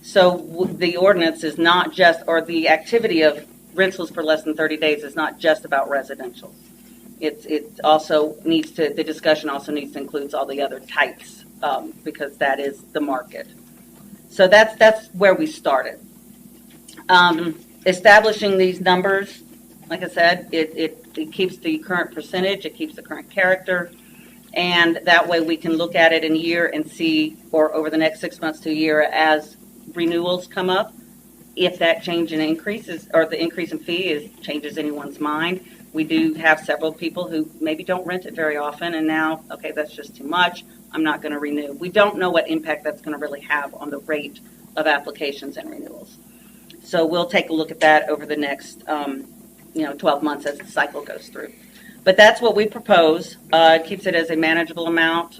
So the ordinance is not just, or the activity of rentals for less than 30 days is not just about residential. It also needs to, the discussion also needs to include all the other types, because that is the market. So that's where we started. Establishing these numbers, like I said, it keeps the current percentage, it keeps the current character, and that way we can look at it in a year and see, or over the next 6 months to a year as renewals come up, if that change in increases, or the increase in fee changes anyone's mind. We do have several people who maybe don't rent it very often, and now, okay, that's just too much, I'm not going to renew. We don't know what impact that's going to really have on the rate of applications and renewals. So we'll take a look at that over the next 12 months as the cycle goes through. But that's what we propose. It keeps it as a manageable amount,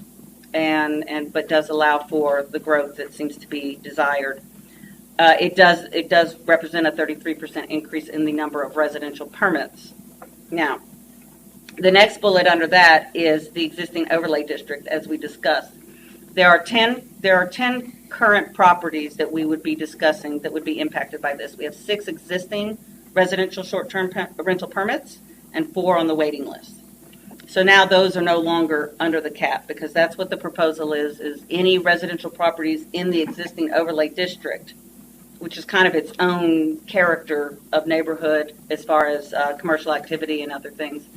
but does allow for the growth that seems to be desired. It does represent a 33% increase in the number of residential permits. Now, the next bullet under that is the existing overlay district, as we discussed. There are 10 current properties that we would be discussing that would be impacted by this. We have 6 existing residential short-term rental permits and 4 on the waiting list. So now those are no longer under the cap, because that's what the proposal is any residential properties in the existing overlay district, which is kind of its own character of neighborhood as far as commercial activity and other things,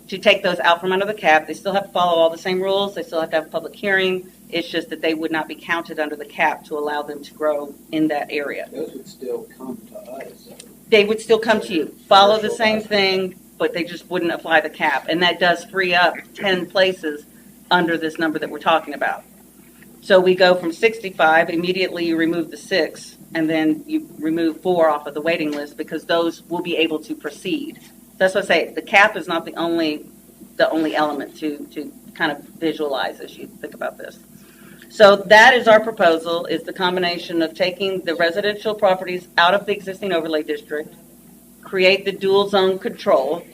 to take those out from under the cap. They still have to follow all the same rules. They still have to have a public hearing. It's just that they would not be counted under the cap to allow them to grow in that area. Those would still come to us. They would still come to you, follow the same thing, but they just wouldn't apply the cap. And that does free up 10 places under this number that we're talking about. So we go from 65, immediately you remove the 6, and then you remove 4 off of the waiting list, because those will be able to proceed. That's what I say. The cap is not the only element to kind of visualize as you think about this. So that is our proposal, is the combination of taking the residential properties out of the existing overlay district, create the dual zone control,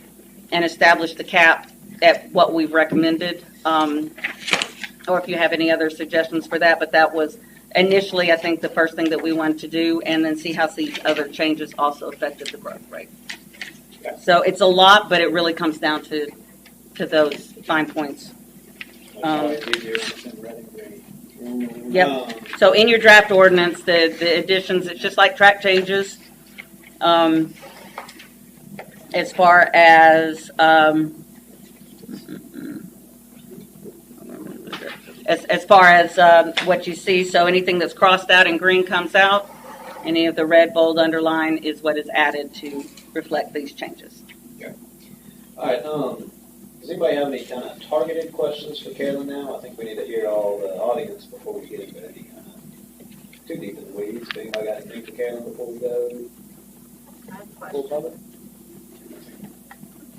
and establish the cap at what we've recommended. Or if you have any other suggestions for that, but that was initially, I think, the first thing that we wanted to do, and then see how these other changes also affected the growth rate. So it's a lot, but it really comes down to those fine points. Yep. So in your draft ordinance, the additions, it's just like track changes. As far as what you see, so anything that's crossed out in green comes out. Any of the red, bold, underline is what is added to reflect these changes. Okay. All right. Does anybody have any kind of targeted questions for Kaylin now? I think we need to hear all the audience before we get into any kind of too deep in the weeds. Anybody got anything for Kaylin before we go full public?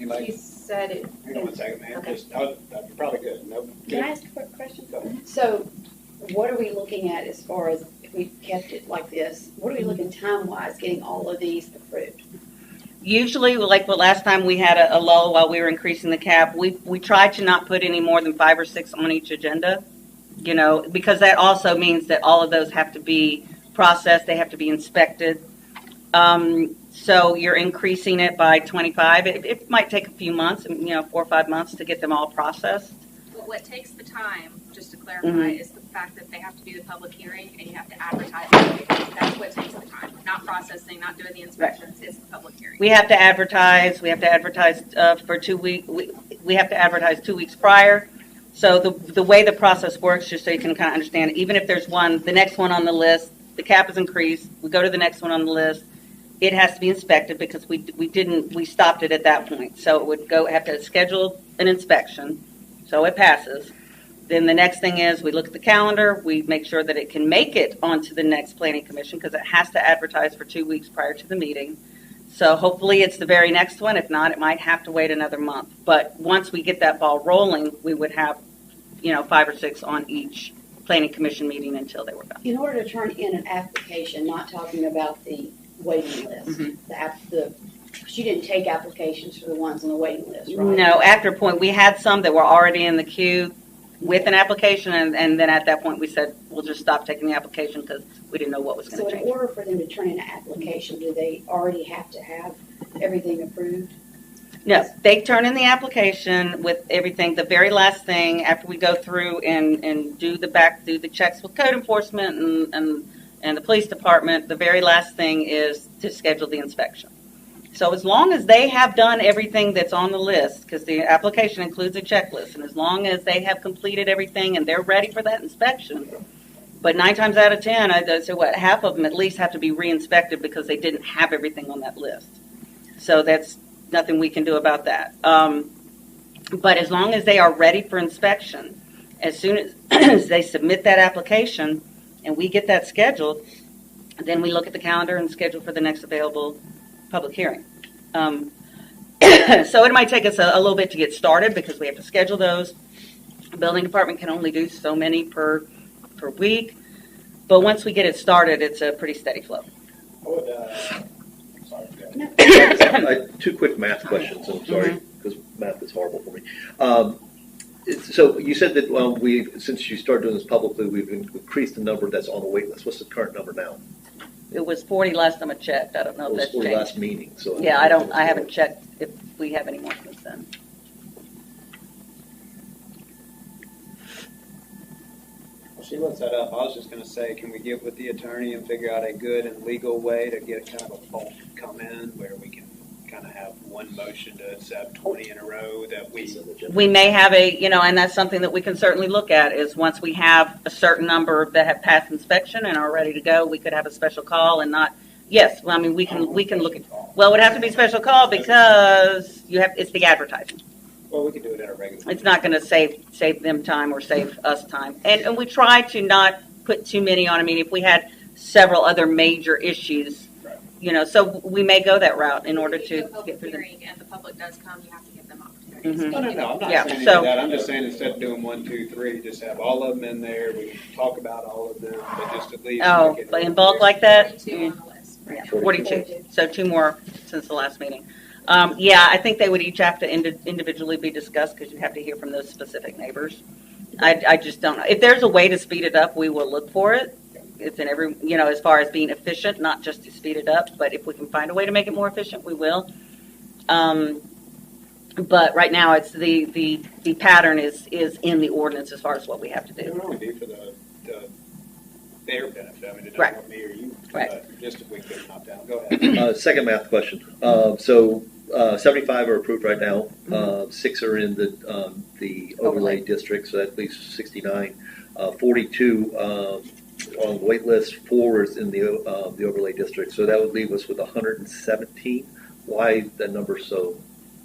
Anybody? You said it. Hang on one second, man. Okay. Just, oh, that'd be probably good. Nope. Can I ask a quick question? Go ahead. So, what are we looking at as far as if we kept it like this? What are we looking time-wise, getting all of these approved? Usually, like the last time we had a lull while we were increasing the cap, we tried to not put any more than 5 or 6 on each agenda, you know, because that also means that all of those have to be processed, they have to be inspected. So you're increasing it by 25. It might take a few months, 4 or 5 months to get them all processed. But what takes the time, just to clarify, is the fact that they have to do the public hearing and you have to advertise it. That's what takes the time, not processing, not doing the inspections, it's the public hearing. We have to advertise. We have to advertise for 2 weeks. We have to advertise 2 weeks prior. So the way the process works, just so you can kind of understand, even if there's the next one on the list, the cap is increased. We go to the next one on the list. It has to be inspected because we stopped it at that point. So it would have to schedule an inspection. So it passes. Then the next thing is we look at the calendar. We make sure that it can make it onto the next planning commission because it has to advertise for 2 weeks prior to the meeting. So hopefully it's the very next one. If not, it might have to wait another month. But once we get that ball rolling, we would have, 5 or 6 on each planning commission meeting until they were done. In order to turn in an application, not talking about the waiting list, you didn't take applications for the ones on the waiting list, right? No, after a point, we had some that were already in the queue with an application, and then at that point we said, we'll just stop taking the application because we didn't know what was going to So in change. order for them to turn in an application, do they already have to have everything approved? No, they turn in the application with everything. The very last thing after we go through and do the checks with code enforcement and the police department, the very last thing is to schedule the inspection. So as long as they have done everything that's on the list, because the application includes a checklist, and as long as they have completed everything and they're ready for that inspection, but 9 times out of 10, I'd say half of them at least have to be re-inspected because they didn't have everything on that list. So that's nothing we can do about that. But as long as they are ready for inspection, as soon as they submit that application and we get that scheduled, then we look at the calendar and schedule for the next available public hearing. So it might take us a little bit to get started because we have to schedule those. The building department can only do so many per week. But once we get it started, it's a pretty steady flow. Sorry. 2 quick math questions. I'm sorry, because math is horrible for me. So you said that since you started doing this publicly, we've increased the number that's on the wait list. What's the current number now? It was 40 last time I checked. I don't know if that's changed. Last meeting. So yeah, I haven't checked if we have any more since then. Well, she looks that up. I was just going to say, can we get with the attorney and figure out a good and legal way to get kind of a bulk come in where we can kind of have one motion to accept 20 in a row that we may have and that's something that we can certainly look at is once we have a certain number that have passed inspection and are ready to go, we could have a special call and not, yes, well, I mean, we can look at, well, it would have to be a special call because it's the advertising. Well, we could do it at a regular. It's not going to save them time or save us time. And we try to not put too many on. I mean, if we had several other major issues, so we may go that route in order to get through them. And the public does come, you have to give them opportunities. No, I'm not saying any of that. I'm just saying instead of doing 1, 2, 3, just have all of them in there. We can talk about all of them, but just at least. Oh, in bulk like that? 42 on the list. Yeah, 42. So 2 more since the last meeting. I think they would each have to individually be discussed because you have to hear from those specific neighbors. I just don't know. If there's a way to speed it up, we will look for it. It's in every, as far as being efficient, not just to speed it up, but if we can find a way to make it more efficient, we will. But right now, it's the pattern is in the ordinance as far as what we have to do. It would only be for their benefit. I mean, it doesn't Right. help me or you. Right. But just if we could get knocked down. Go ahead. Second math question. So 75 are approved right now. 6 are in the overlay district, so that leaves 69. 42 on the wait list, 4 is in the overlay district, so that would leave us with 117. Why that number so?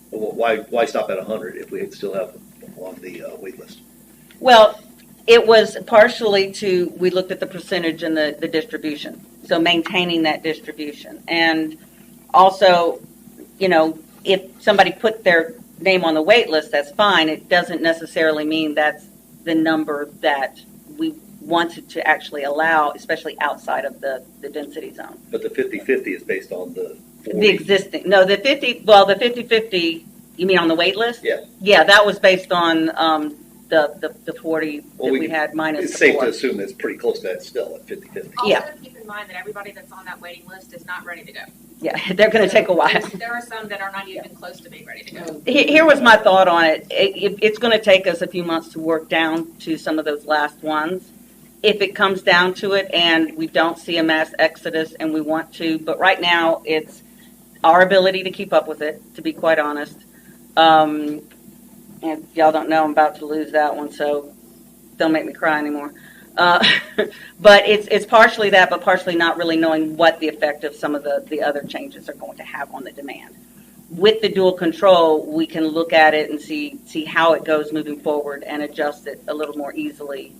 Why stop at 100 if we still have them on the wait list? Well, it was partially we looked at the percentage and the distribution, so maintaining that distribution, and also, if somebody put their name on the wait list, that's fine. It doesn't necessarily mean that's the number that we wanted to actually allow, especially outside of the density zone. But the 50/50 is based on the 40. The existing, no, the 50/50, you mean on the wait list? Yeah. Yeah, that was based on the 40 Well, that we had minus It's the safe 4. to assume it's pretty close to that still at 50/50. Also, Yeah. keep in mind that everybody that's on that waiting list is not ready to go. Yeah, they're going to take a while. There are some that are not even close to being ready to go. Here was my thought on it. It's going to take us a few months to work down to some of those last ones. If it comes down to it and we don't see a mass exodus and we want to, but right now it's our ability to keep up with it, to be quite honest. And y'all don't know I'm about to lose that one, so don't make me cry anymore. But it's partially that, but partially not really knowing what the effect of some of the other changes are going to have on the demand. With the dual control, we can look at it and see how it goes moving forward and adjust it a little more easily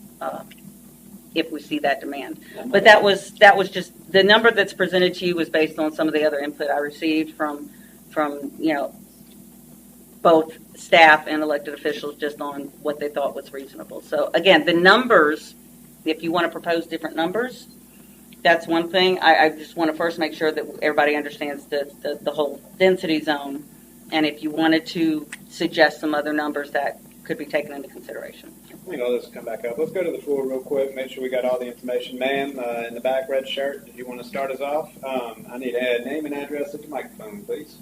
if we see that demand. But that was just the number that's presented to you was based on some of the other input I received from both staff and elected officials, just on what they thought was reasonable. So again, the numbers, if you want to propose different numbers, that's one thing. I just want to first make sure that everybody understands the whole density zone. And if you wanted to suggest some other numbers, that could be taken into consideration. I think all this will come back up. Let's go to the floor real quick, make sure we got all the information. Ma'am, in the back red shirt, did you want to start us off? I need to add name and address at the microphone, please.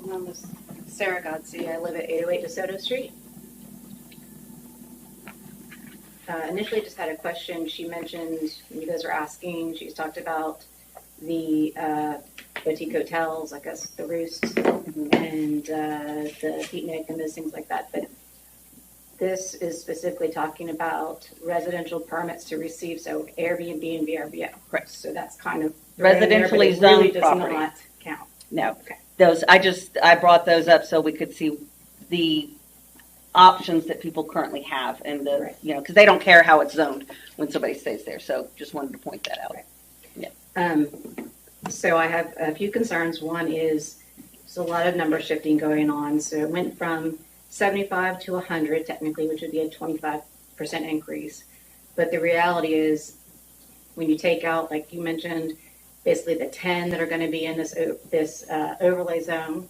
My name is Sarah Godsey. I live at 808 DeSoto Street. Initially, just had a question. She mentioned, you guys were asking, she's talked about the boutique hotels, I guess the Roost, and the Picnic and those things like that. But this is specifically talking about residential permits to receive, so Airbnb and VRBO. Correct. So that's kind of Residentially there, but it really zoned does property. not count. No. Okay. I brought those up so we could see the options that people currently have and Right. because they don't care how it's zoned when somebody stays there. So just wanted to point that out. Right. Yeah. So I have a few concerns. One is there's a lot of number shifting going on. So it went from 75 to 100 technically, which would be a 25% increase. But the reality is when you take out, like you mentioned, basically the 10 that are going to be in this overlay zone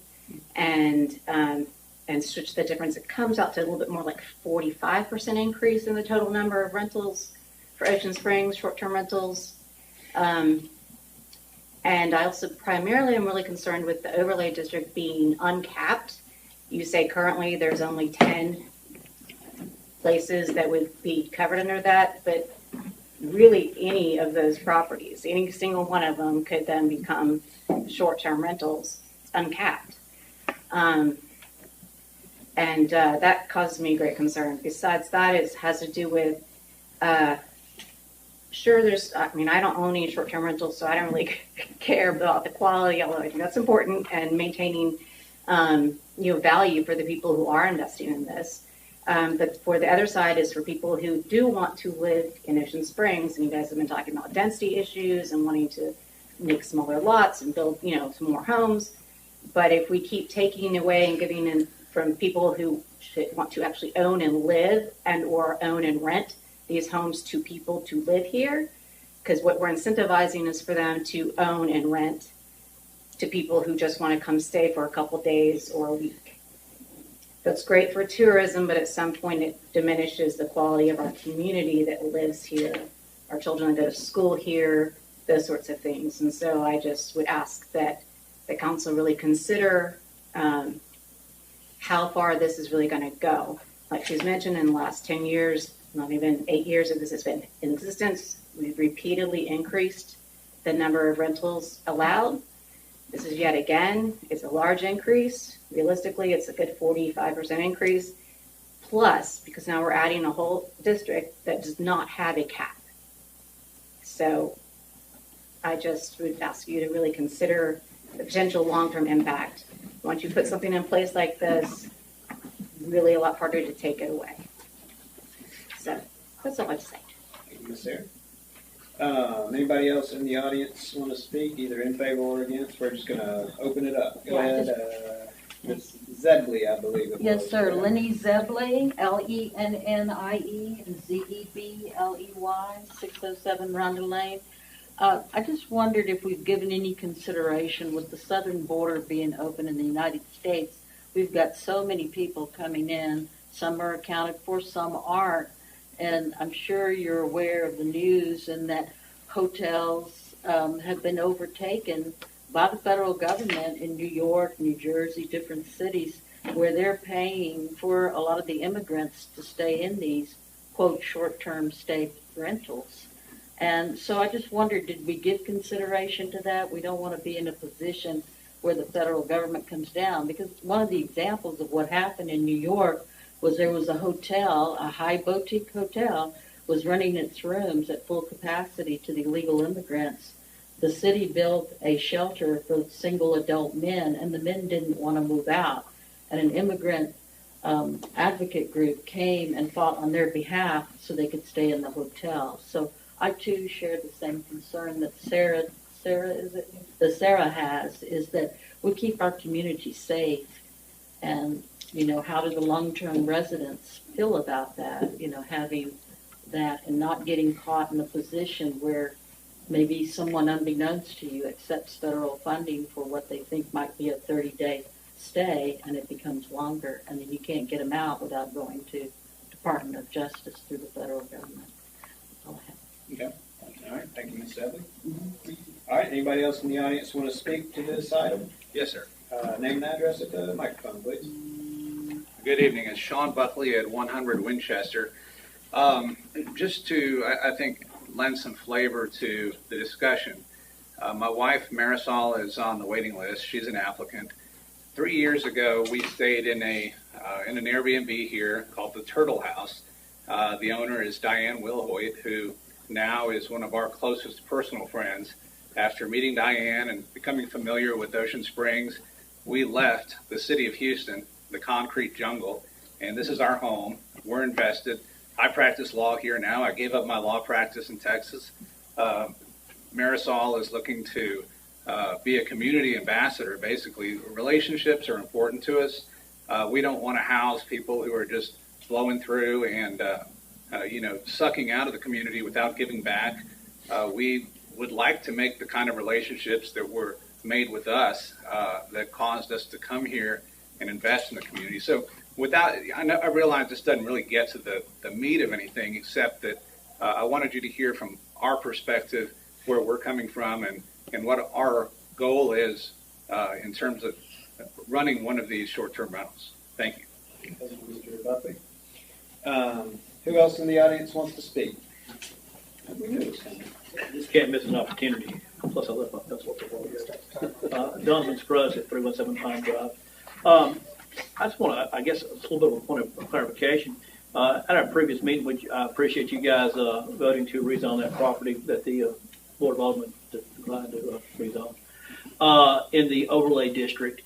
and switch the difference, it comes out to a little bit more like 45% increase in the total number of rentals for Ocean Springs, short-term rentals. And I also primarily am really concerned with the overlay district being uncapped. You say currently there's only 10 places that would be covered under that, but really any of those properties, any single one of them could then become short-term rentals. It's uncapped. And that causes me great concern. Besides that, it has to do with, I don't own any short-term rentals, so I don't really care about the quality, although I think that's important, and maintaining, value for the people who are investing in this. But for the other side is for people who do want to live in Ocean Springs, and you guys have been talking about density issues and wanting to make smaller lots and build, some more homes. But if we keep taking away and giving in from people who want to actually own and live and or own and rent these homes to people to live here, because what we're incentivizing is for them to own and rent to people who just want to come stay for a couple days or a week. That's great for tourism, but at some point it diminishes the quality of our community that lives here, our children that go to school here, those sorts of things. And so I just would ask that the council really consider how far this is really going to go. Like she's mentioned, in the last 10 years, not even 8 years that this has been in existence, we've repeatedly increased the number of rentals allowed. This is yet again, it's a large increase. Realistically, it's a good 45% increase. Plus, because now we're adding a whole district that does not have a cap. So I just would ask you to really consider the potential long-term impact. Once you put something in place like this, really a lot harder to take it away. So that's all I have to say. Thank you, Ms. Sarah. Anybody else in the audience want to speak, either in favor or against? We're just going to open it up. Go Yeah, ahead. Ms. Zebley, I believe it was. Yes, sir. Lenny Zebley, Lennie, Zebley, 607 Rhonda Lane. I just wondered if we've given any consideration with the southern border being open in the United States. We've got so many people coming in. Some are accounted for, some aren't. And I'm sure you're aware of the news and that hotels have been overtaken by the federal government in New York, New Jersey, different cities, where they're paying for a lot of the immigrants to stay in these, quote, short-term stay rentals. And so I just wondered, did we give consideration to that? We don't want to be in a position where the federal government comes down, because one of the examples of what happened in New York was there was a hotel, a high boutique hotel, was running its rooms at full capacity to the illegal immigrants. The city built a shelter for single adult men, and the men didn't want to move out. And an immigrant advocate group came and fought on their behalf so they could stay in the hotel. So I too share the same concern that Sarah has, is that we keep our community safe. And, you know, how do the long-term residents feel about that, you know, having that and not getting caught in a position where maybe someone unbeknownst to you accepts federal funding for what they think might be a 30-day stay, and it becomes longer, and then you can't get them out without going to Department of Justice through the federal government. That's all I have. Okay. All right. Thank you, Ms. Zebley. All right. Anybody else in the audience want to speak to this item? Yes, sir. Name and address at the microphone, please. Good evening. It's Sean Buckley at 100 Winchester. Just to, I think, lend some flavor to the discussion. My wife, Marisol, is on the waiting list. She's an applicant. 3 years ago, we stayed in an Airbnb here called the Turtle House. The owner is Diane Wilhoit, who now is one of our closest personal friends. After meeting Diane and becoming familiar with Ocean Springs, we left the city of Houston, the concrete jungle, and this is our home. We're invested. I practice law here now. I gave up my law practice in Texas. Marisol is looking to be a community ambassador, basically. Relationships are important to us. We don't want to house people who are just blowing through and, sucking out of the community without giving back. We would like to make the kind of relationships that were made with us that caused us to come here and invest in the community. So I realize this doesn't really get to the meat of anything, except that I wanted you to hear from our perspective where we're coming from and what our goal is in terms of running one of these short-term rentals. Thank you. Thank you, Mr. Buckley. Who else in the audience wants to speak? We knew it was coming. Just can't miss an opportunity. Plus, I left my pencil at the wall. Donovan Scruggs at 317 Pine Drive. I just want to, I guess, a little bit of a point of clarification. At our previous meeting, I appreciate you guys voting to rezone that property that the Board of Aldermen declined to rezone in the overlay district.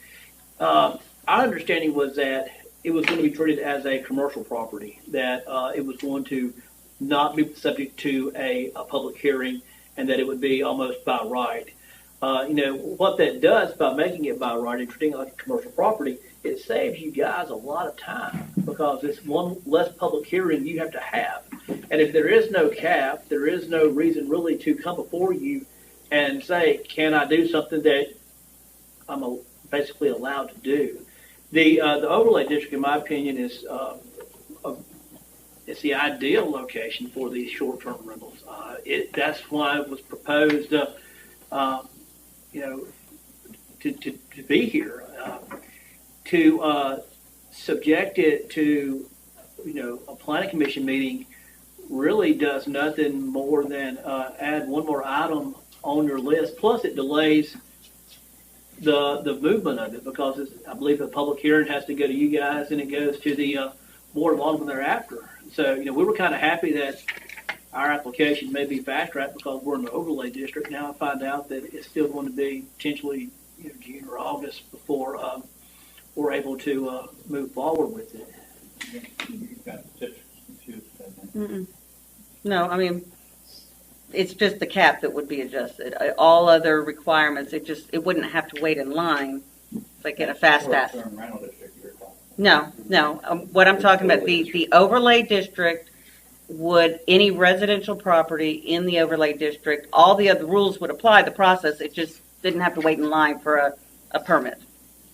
Our understanding was that it was going to be treated as a commercial property, that it was going to not be subject to a public hearing, and that it would be almost by right. What that does by making it by right and treating it like a commercial property, it saves you guys a lot of time, because it's one less public hearing you have to have. And if there is no cap, there is no reason really to come before you and say, can I do something that I'm basically allowed to do? The overlay district, in my opinion, is it's the ideal location for these short-term rentals. That's why it was proposed, to be here. To subject it to, a planning commission meeting really does nothing more than add one more item on your list. Plus, it delays the movement of it, because I believe the public hearing has to go to you guys, and it goes to the Board of Aldermen thereafter. So, we were kind of happy that our application may be fast-tracked because we're in the overlay district. Now I find out that it's still going to be potentially June or August before we're able to move forward with it. No, I mean, it's just the cap that would be adjusted. All other requirements, it wouldn't have to wait in line like in a fast pass. Short-term rental district you're talking. No. What I'm talking about, the overlay district would, any residential property in the overlay district, all the other rules would apply, the process, it just didn't have to wait in line for a permit.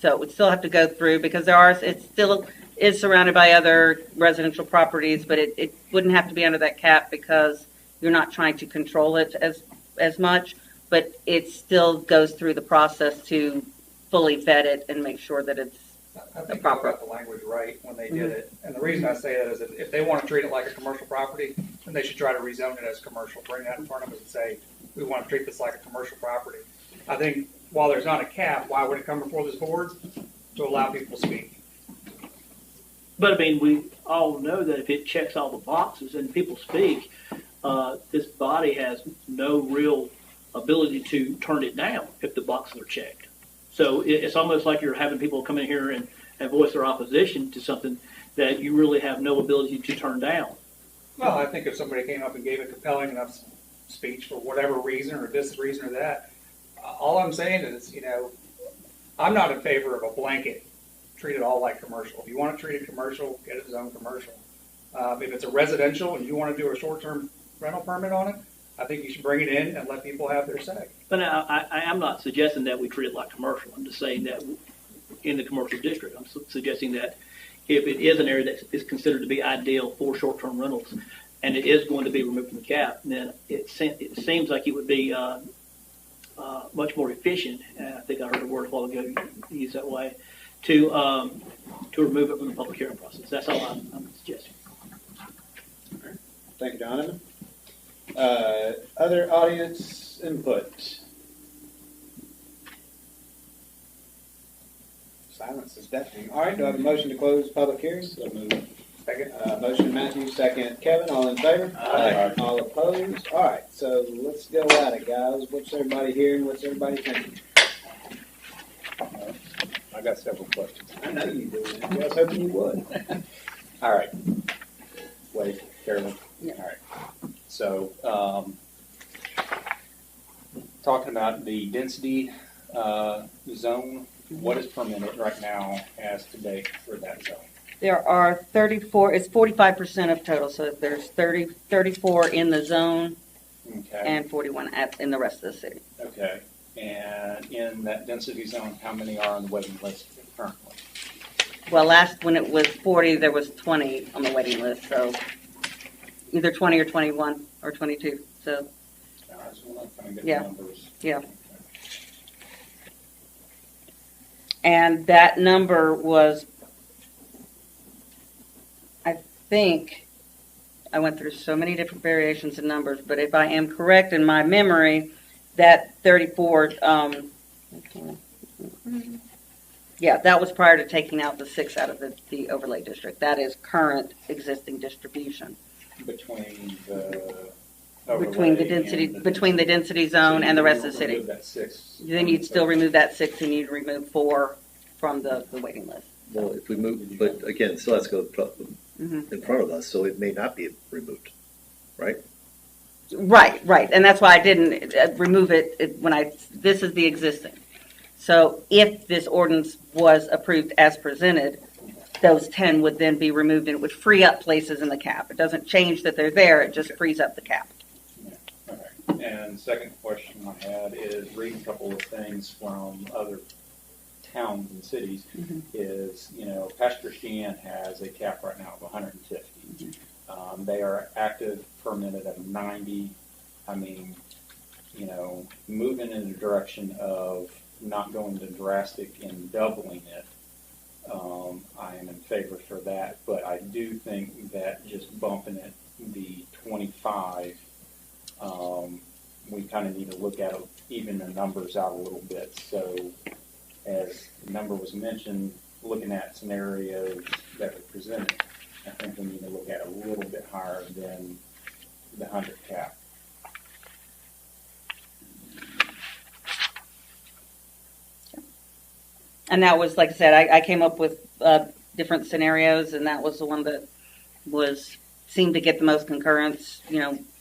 So it would still have to go through because it still is surrounded by other residential properties, but it wouldn't have to be under that cap because you're not trying to control it as much, but it still goes through the process to fully vet it and make sure that it's I think they got the language right when they did it. And the reason I say that is if they want to treat it like a commercial property, then they should try to rezone it as commercial. Bring that in front of us and say, we want to treat this like a commercial property. I think while there's not a cap, why would it come before this board? To allow people to speak. But I mean, we all know that if it checks all the boxes and people speak, this body has no real ability to turn it down if the boxes are checked. So it's almost like you're having people come in here and voice their opposition to something that you really have no ability to turn down. Well, I think if somebody came up and gave a compelling enough speech for whatever reason or this reason or that, all I'm saying is, I'm not in favor of a blanket, treat it all like commercial. If you want to treat it commercial, get it zoned commercial. If it's a residential and you want to do a short-term rental permit on it, I think you should bring it in and let people have their say. But I am not suggesting that we treat it like commercial. I'm just saying that in the commercial district, I'm suggesting that if it is an area that is considered to be ideal for short-term rentals and it is going to be removed from the cap, then it seems like it would be much more efficient, and I think I heard a word a while ago used that way, to remove it from the public hearing process. That's all I'm suggesting. All right. Thank you, Donovan. Other audience input? Silence is deafening. All right, do I have a motion to close public hearing? So moved. Second. Motion Matthew, second Kevin. All in favor? Aye. All opposed? All right, so let's go at it, guys. What's everybody hearing? What's everybody thinking? I got several questions. I know you do. I was hoping you would. All right. Wait, Carolyn. Yeah. All right. So, talking about the density zone, what is permitted right now as to date for that zone? There are 34, it's 45% of total, so there's 34 in the zone Okay. and 41 in the rest of the city. Okay. And in that density zone, how many are on the waiting list currently? Well, when it was 40, there was 20 on the waiting list, so either 20 or 21 or 22. So, I just want to kind of get yeah. the numbers. Yeah. And that number was, I think, I went through so many different variations of numbers, but if I am correct in my memory, that 34, yeah, that was prior to taking out the 6 out of the overlay district. That is current existing distribution. Between the density zone and the rest of the city. That 6. Then you'd still remove that 6 and you'd remove 4 from the waiting list. Well, if we move, but again, it still has to go in front of us, so it may not be removed, right? Right. And that's why I didn't remove it this is the existing. So if this ordinance was approved as presented, those 10 would then be removed and it would free up places in the cap. It doesn't change that they're there, it just frees up the cap. Yeah. Okay. And second question I had is reading a couple of things from other towns and cities is, Pastor Sheehan has a cap right now of 150. They are active permitted at 90. I mean, moving in the direction of not going to drastic and doubling it, I am in favor for that. But I do think that just bumping it the 25, we kind of need to look at even the numbers out a little bit. So as the number was mentioned, looking at scenarios that were presented, I think we need to look at a little bit higher than the 100 cap. And that was, like I said, I came up with different scenarios, and that was the one that seemed to get the most concurrence.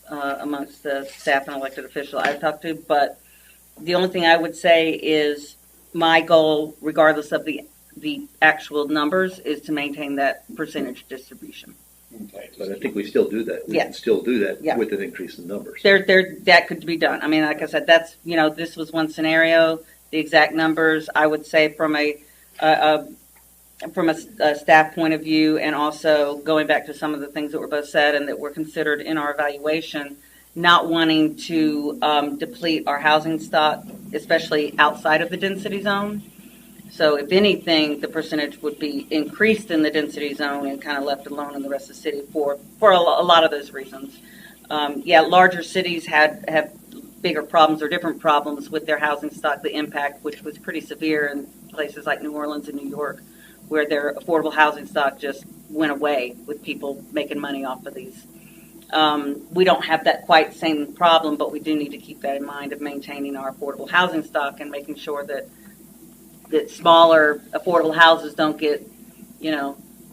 amongst the staff and elected officials I've talked to. But the only thing I would say is my goal, regardless of the actual numbers, is to maintain that percentage distribution. Okay. But I think we still do that. We Yeah. can still do that Yeah. with an increase in numbers. That could be done. I mean, like I said, that's, this was one scenario. The exact numbers, I would say from a staff point of view, and also going back to some of the things that were both said and that were considered in our evaluation, not wanting to deplete our housing stock, especially outside of the density zone. So if anything, the percentage would be increased in the density zone and kind of left alone in the rest of the city for a lot of those reasons. Larger cities have bigger problems or different problems with their housing stock, the impact, which was pretty severe in places like New Orleans and New York, where their affordable housing stock just went away with people making money off of these. We don't have that quite same problem, but we do need to keep that in mind of maintaining our affordable housing stock and making sure that smaller affordable houses don't get,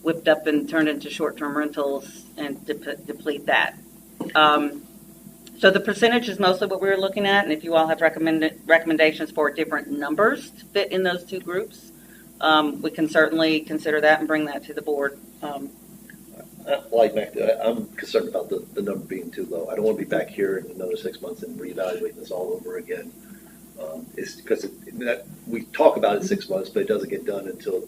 whipped up and turned into short-term rentals and deplete that. So the percentage is mostly what we were looking at, and if you all have recommendations for different numbers to fit in those two groups, we can certainly consider that and bring that to the board. I'm concerned about the number being too low. I don't want to be back here in another 6 months and reevaluating this all over again. It's because we talk about it in 6 months, but it doesn't get done until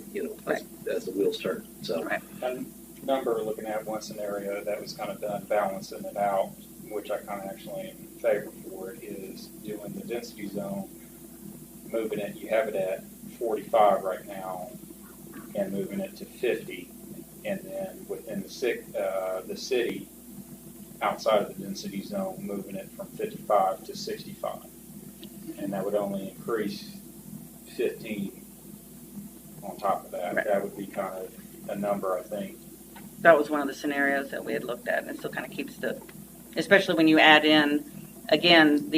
as the wheels turn. So, A number looking at one scenario that was kind of done balancing it out, which I kind of actually am in favor for it, is doing the density zone, moving it. You have it at 45 right now, and moving it to 50, and then within the city, outside of the density zone, moving it from 55 to 65. And that would only increase 15 on top of that. Right. That would be kind of a number, I think. That was one of the scenarios that we had looked at, and it still kind of keeps especially when you add in, again,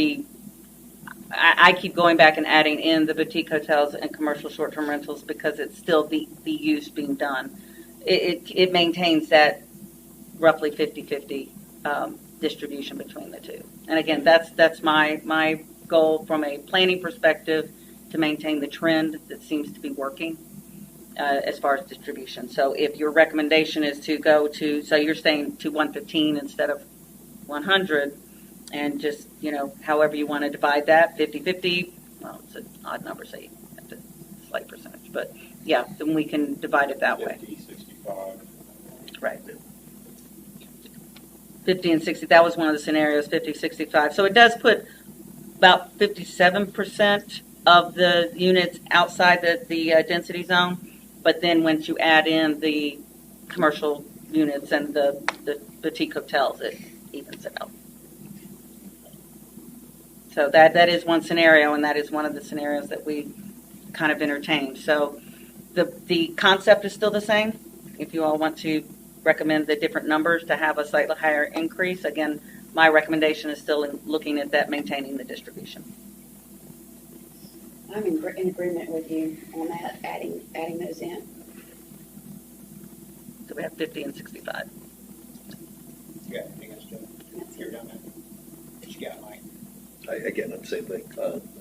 I keep going back and adding in the boutique hotels and commercial short-term rentals because it's still the use being done. It maintains that roughly 50-50 distribution between the two. And again, that's my goal from a planning perspective, to maintain the trend that seems to be working as far as distribution. So if your recommendation is to go to, so you're saying to 115 instead of 100, and just, however you want to divide that, 50-50, well, it's an odd number, so you have to slight percentage. But yeah, then we can divide it that 50, way. 65. Right. 50 and 60, that was one of the scenarios, 50, 65. So it does put about 57% of the units outside the density zone, but then once you add in the commercial units and the boutique hotels, it evens it out. So that is one scenario, and that is one of the scenarios that we kind of entertained. So the concept is still the same. If you all want to recommend the different numbers to have a slightly higher increase, again, my recommendation is still in looking at that, maintaining the distribution. I'm in agreement with you on that, adding those in. So we have 50 and 65. You got anything else, Joe? You're done now. What you got, Mike? I'm the same thing.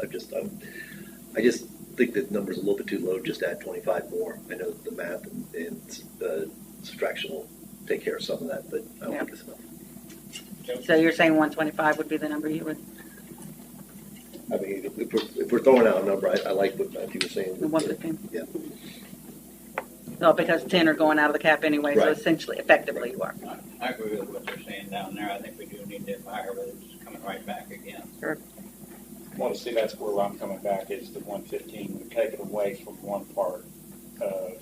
I just think that number's a little bit too low. Just add 25 more. I know the math and subtraction will take care of some of that, but I don't think it's enough. So you're saying 125 would be the number you would? I mean, if we're throwing out a number, I like what Matthew was saying. 115? Yeah. No, because 10 are going out of the cap anyway, so essentially, effectively, you are. I agree with what they're saying down there. I think we do need it higher, but it's coming right back again. Sure. Well, see, that's where I'm coming back, is the 115. We take it away from one part of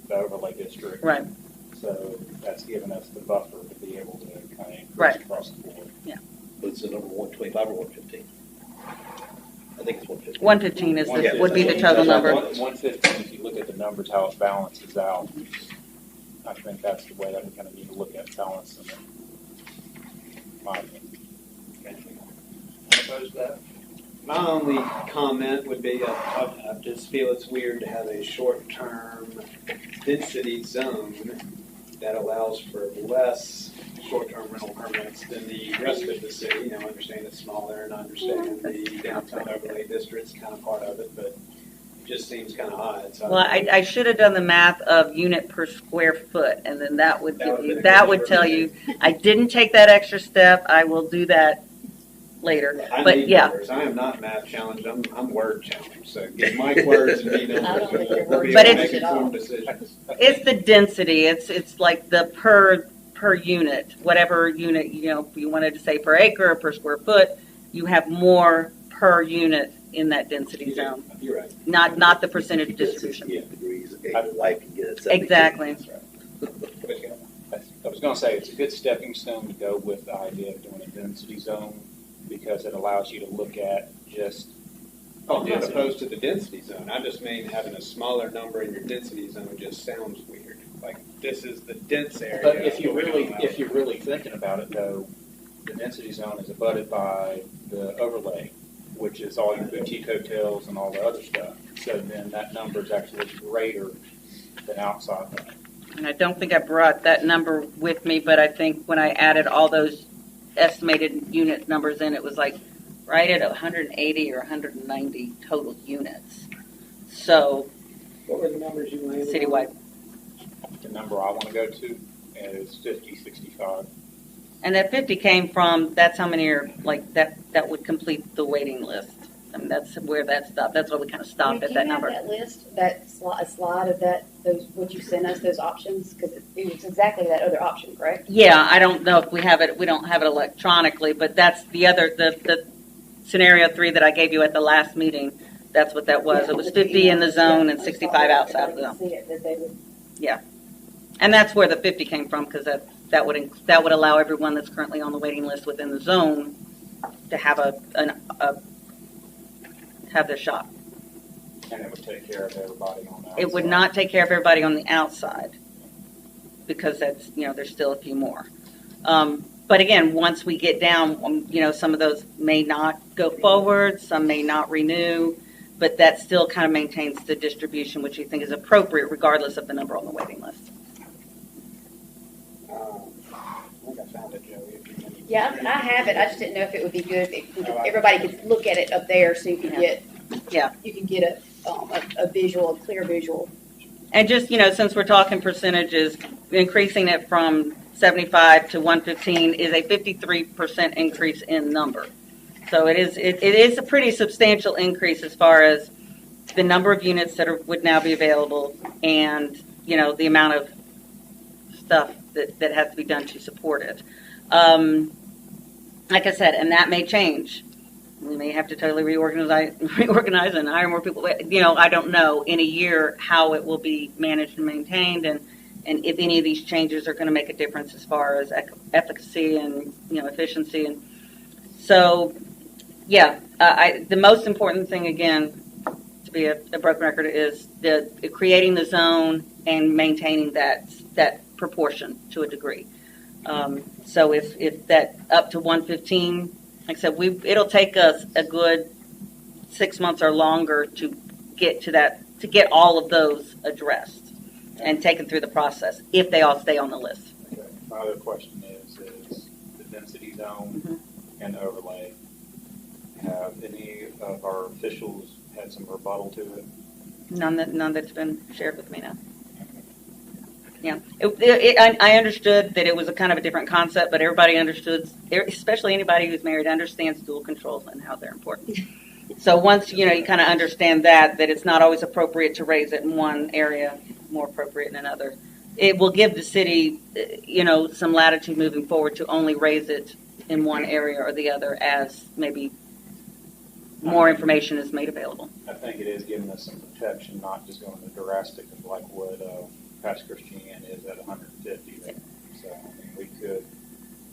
the overlay district. Right. So that's given us the buffer to be able to kind of increase Right. across the board. Yeah. But it's the number 125 or 115? I think it's 115. 115 would be the total number. 115, if you look at the numbers, how it balances out, I think that's the way that we kind of need to look at balancing it. My opinion. Opposed to that? My only comment would be, I just feel it's weird to have a short-term density zone that allows for less short-term rental permits than the rest of the city. I understand it's smaller, and I understand the downtown overlay district's kind of part of it, but it just seems kind of odd. So Well, I should have done the math of unit per square foot, and then that would tell you. I didn't take that extra step. I will do that later. I But need yeah, numbers. I am not math challenged. I'm word challenged. So give Mike words and me numbers. I don't think you're We'll be But able to it's- make informed decisions. it's the density. It's like the per unit, whatever unit you wanted to say per acre or per square foot. You have more per unit in that density zone. You're right. Not the percentage distribution. Yeah, degrees, okay, your wife can get it. Exactly. I was going to say, it's a good stepping stone to go with the idea of doing a density zone, because it allows you to look at just. Oh, I'm not opposed to the density zone. I just mean having a smaller number in your density zone just sounds weird. Like, this is the dense area. But if you're really thinking about it, though, the density zone is abutted by the overlay, which is all your boutique hotels and all the other stuff. So then that number is actually greater than outside. And I don't think I brought that number with me, but I think when I added all those estimated unit numbers in, it was like right at 180 or 190 total units. So, what were the numbers you landed on? citywide. The number I want to go to is 5065. And that 50 came from, that's how many are, like, that would complete the waiting list. I mean, that's where that stopped. That's why we kind of stopped at that number. Do you have that list, a slide of those, what you sent us, those options? Because it was exactly that other option, correct? Yeah, I don't know if we have it, we don't have it electronically, but that's the scenario 3 that I gave you at the last meeting. That's what that was. It was 50 in the zone and 65 outside of the zone. See it, that they would. Yeah. And that's where the 50 came from, because that would allow everyone that's currently on the waiting list within the zone to have have their shot. And it would take care of everybody on the outside. It would not take care of everybody on the outside, because that's, there's still a few more. But again, once we get down, some of those may not go forward, some may not renew, but that still kind of maintains the distribution, which you think is appropriate regardless of the number on the waiting list. I think I found it, Joey. Yeah, I have it. I just didn't know if it would be good if everybody could look at it up there, so you could you can get a visual, a clear visual. And just, since we're talking percentages, increasing it from 75 to 115 is a 53% increase in number. So it is a pretty substantial increase as far as the number of units that would now be available, and the amount of stuff that has to be done to support it. Like I said, and that may change. We may have to totally reorganize and hire more people. I don't know in a year how it will be managed and maintained, and if any of these changes are going to make a difference as far as efficacy and efficiency. And so, yeah, the most important thing, again, to be a broken record, is creating the zone and maintaining that proportion to a degree. So if that up to 115, like I said, it'll take us a good 6 months or longer to get to that, to get all of those addressed and taken through the process, if they all stay on the list. Okay. My other question is the density zone and the overlay. Have any of our officials had some rebuttal to it? None that's been shared with me now. Yeah, I understood that it was a kind of a different concept, but everybody understood, especially anybody who's married, understands dual controls and how they're important. So once, you kind of understand that it's not always appropriate to raise it in one area, more appropriate in another. It will give the city, some latitude moving forward to only raise it in one area or the other as maybe more information is made available. I think it is giving us some protection, not just going to drastic of like what Past Christian is at 150 there. So, we could.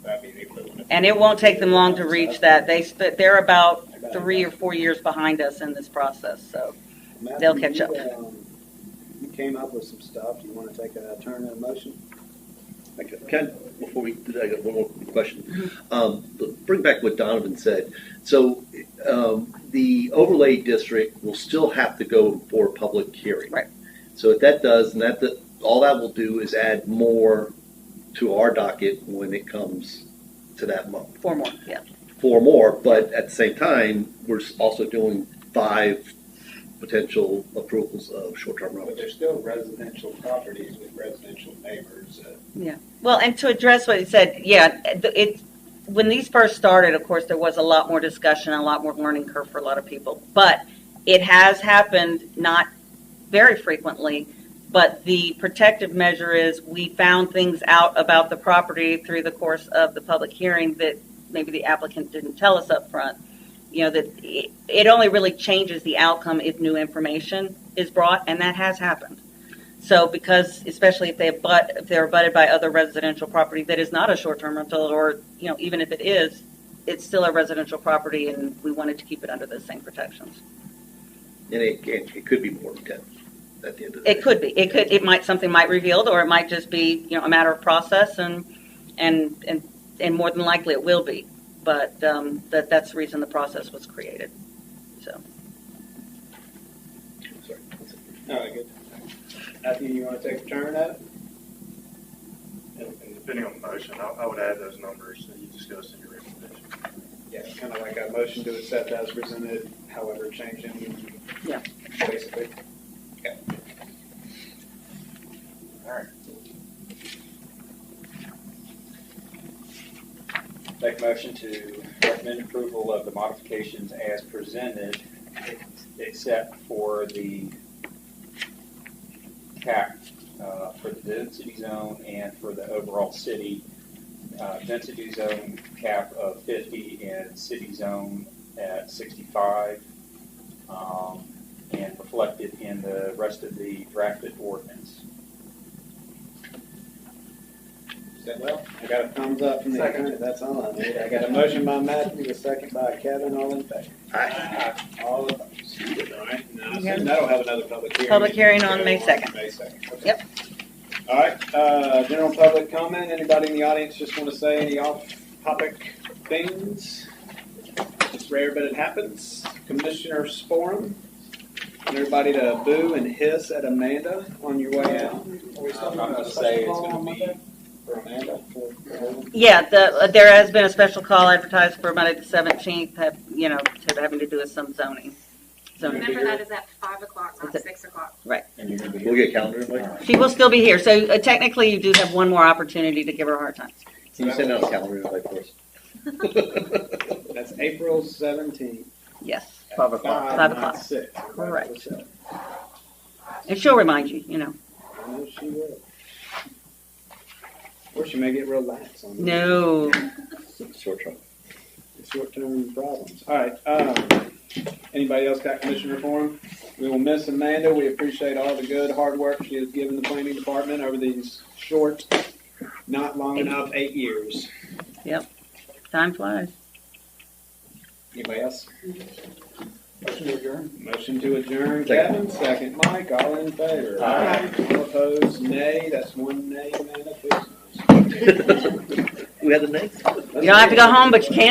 That'd be the equivalent. And it won't take them long to reach that. They're about 3 or 4 years behind us in this process, so Matthew, they'll catch up. You came up with some stuff. You want to take a turn in motion? Ken, before we do that, I got one more question. Bring back what Donovan said. So the overlay district will still have to go for a public hearing. Right. So if that does, and all that will do is add more to our docket when it comes to that month. 4 more, yeah. 4 more, but at the same time, we're also doing 5 potential approvals of short-term But rentals. they're still residential properties with residential neighbors. Yeah. Well, and to address what he said, yeah, when these first started, of course, there was a lot more discussion, a lot more learning curve for a lot of people. But it has happened, not very frequently, but the protective measure is we found things out about the property through the course of the public hearing that maybe the applicant didn't tell us up front. You know, that it only really changes the outcome if new information is brought, and that has happened. So because, especially if they're abutted by other residential property that is not a short-term rental, or, you know, even if it is, it's still a residential property, and we wanted to keep it under those same protections. And it could be more than 10 at the end of the day. It could be. Something might revealed, or it might just be, you know, a matter of process, and more than likely it will be. But that's the reason the process was created. So. Sorry. All right, good. Matthew, you want to take a turn at it? And depending on the motion, I would add those numbers that you discussed in your recommendation. Yeah, kind of like a motion to accept as presented, however changing. Yeah. Basically. Okay. All right. Make a motion to recommend approval of the modifications as presented, except for the cap for the density zone and for the overall city. Density zone cap of 50 and city zone at 65, and reflected in the rest of the drafted ordinance. Said well. I got a thumbs up from the attorney. That's all I need. I got a motion by Matthew, a second by Kevin. All in favor? Aye. All opposed. All right. Now, so that'll have another public hearing. Public hearing on May 2nd. May 2nd. Okay. Yep. All right. General public comment. Anybody in the audience just want to say any off-topic things? It's rare, but it happens. Commissioners Forum. Want everybody to boo and hiss at Amanda on your way out. Are we still I'm doing going a to say it's special going call to on be Monday? For Amanda? Yeah, there has been a special call advertised for Monday the 17th, to having to do with some zoning. Remember that is at 5 o'clock, not 6 o'clock. Right. And you're going to be We'll get a calendar invite. She will still be here, so technically you do have one more opportunity to give her a hard time. Can you send out a calendar invite for us? That's April 17th. Yes. 5 o'clock. 5 o'clock. 6. Correct. And she'll remind you, I know she will. Or she may get real lax on No. Short-term. short-term problems. All right. Anybody else got commissioner forum? We will miss Amanda. We appreciate all the good, hard work she has given the planning department over these short, not long enough 8 years. Yep. Time flies. Anybody else? Motion to adjourn. Motion to adjourn, Kevin. Second, Mike. All in favor? Aye. All opposed, nay. That's one nay, Amanda. Please. We had the next. You don't have to go home, but you can't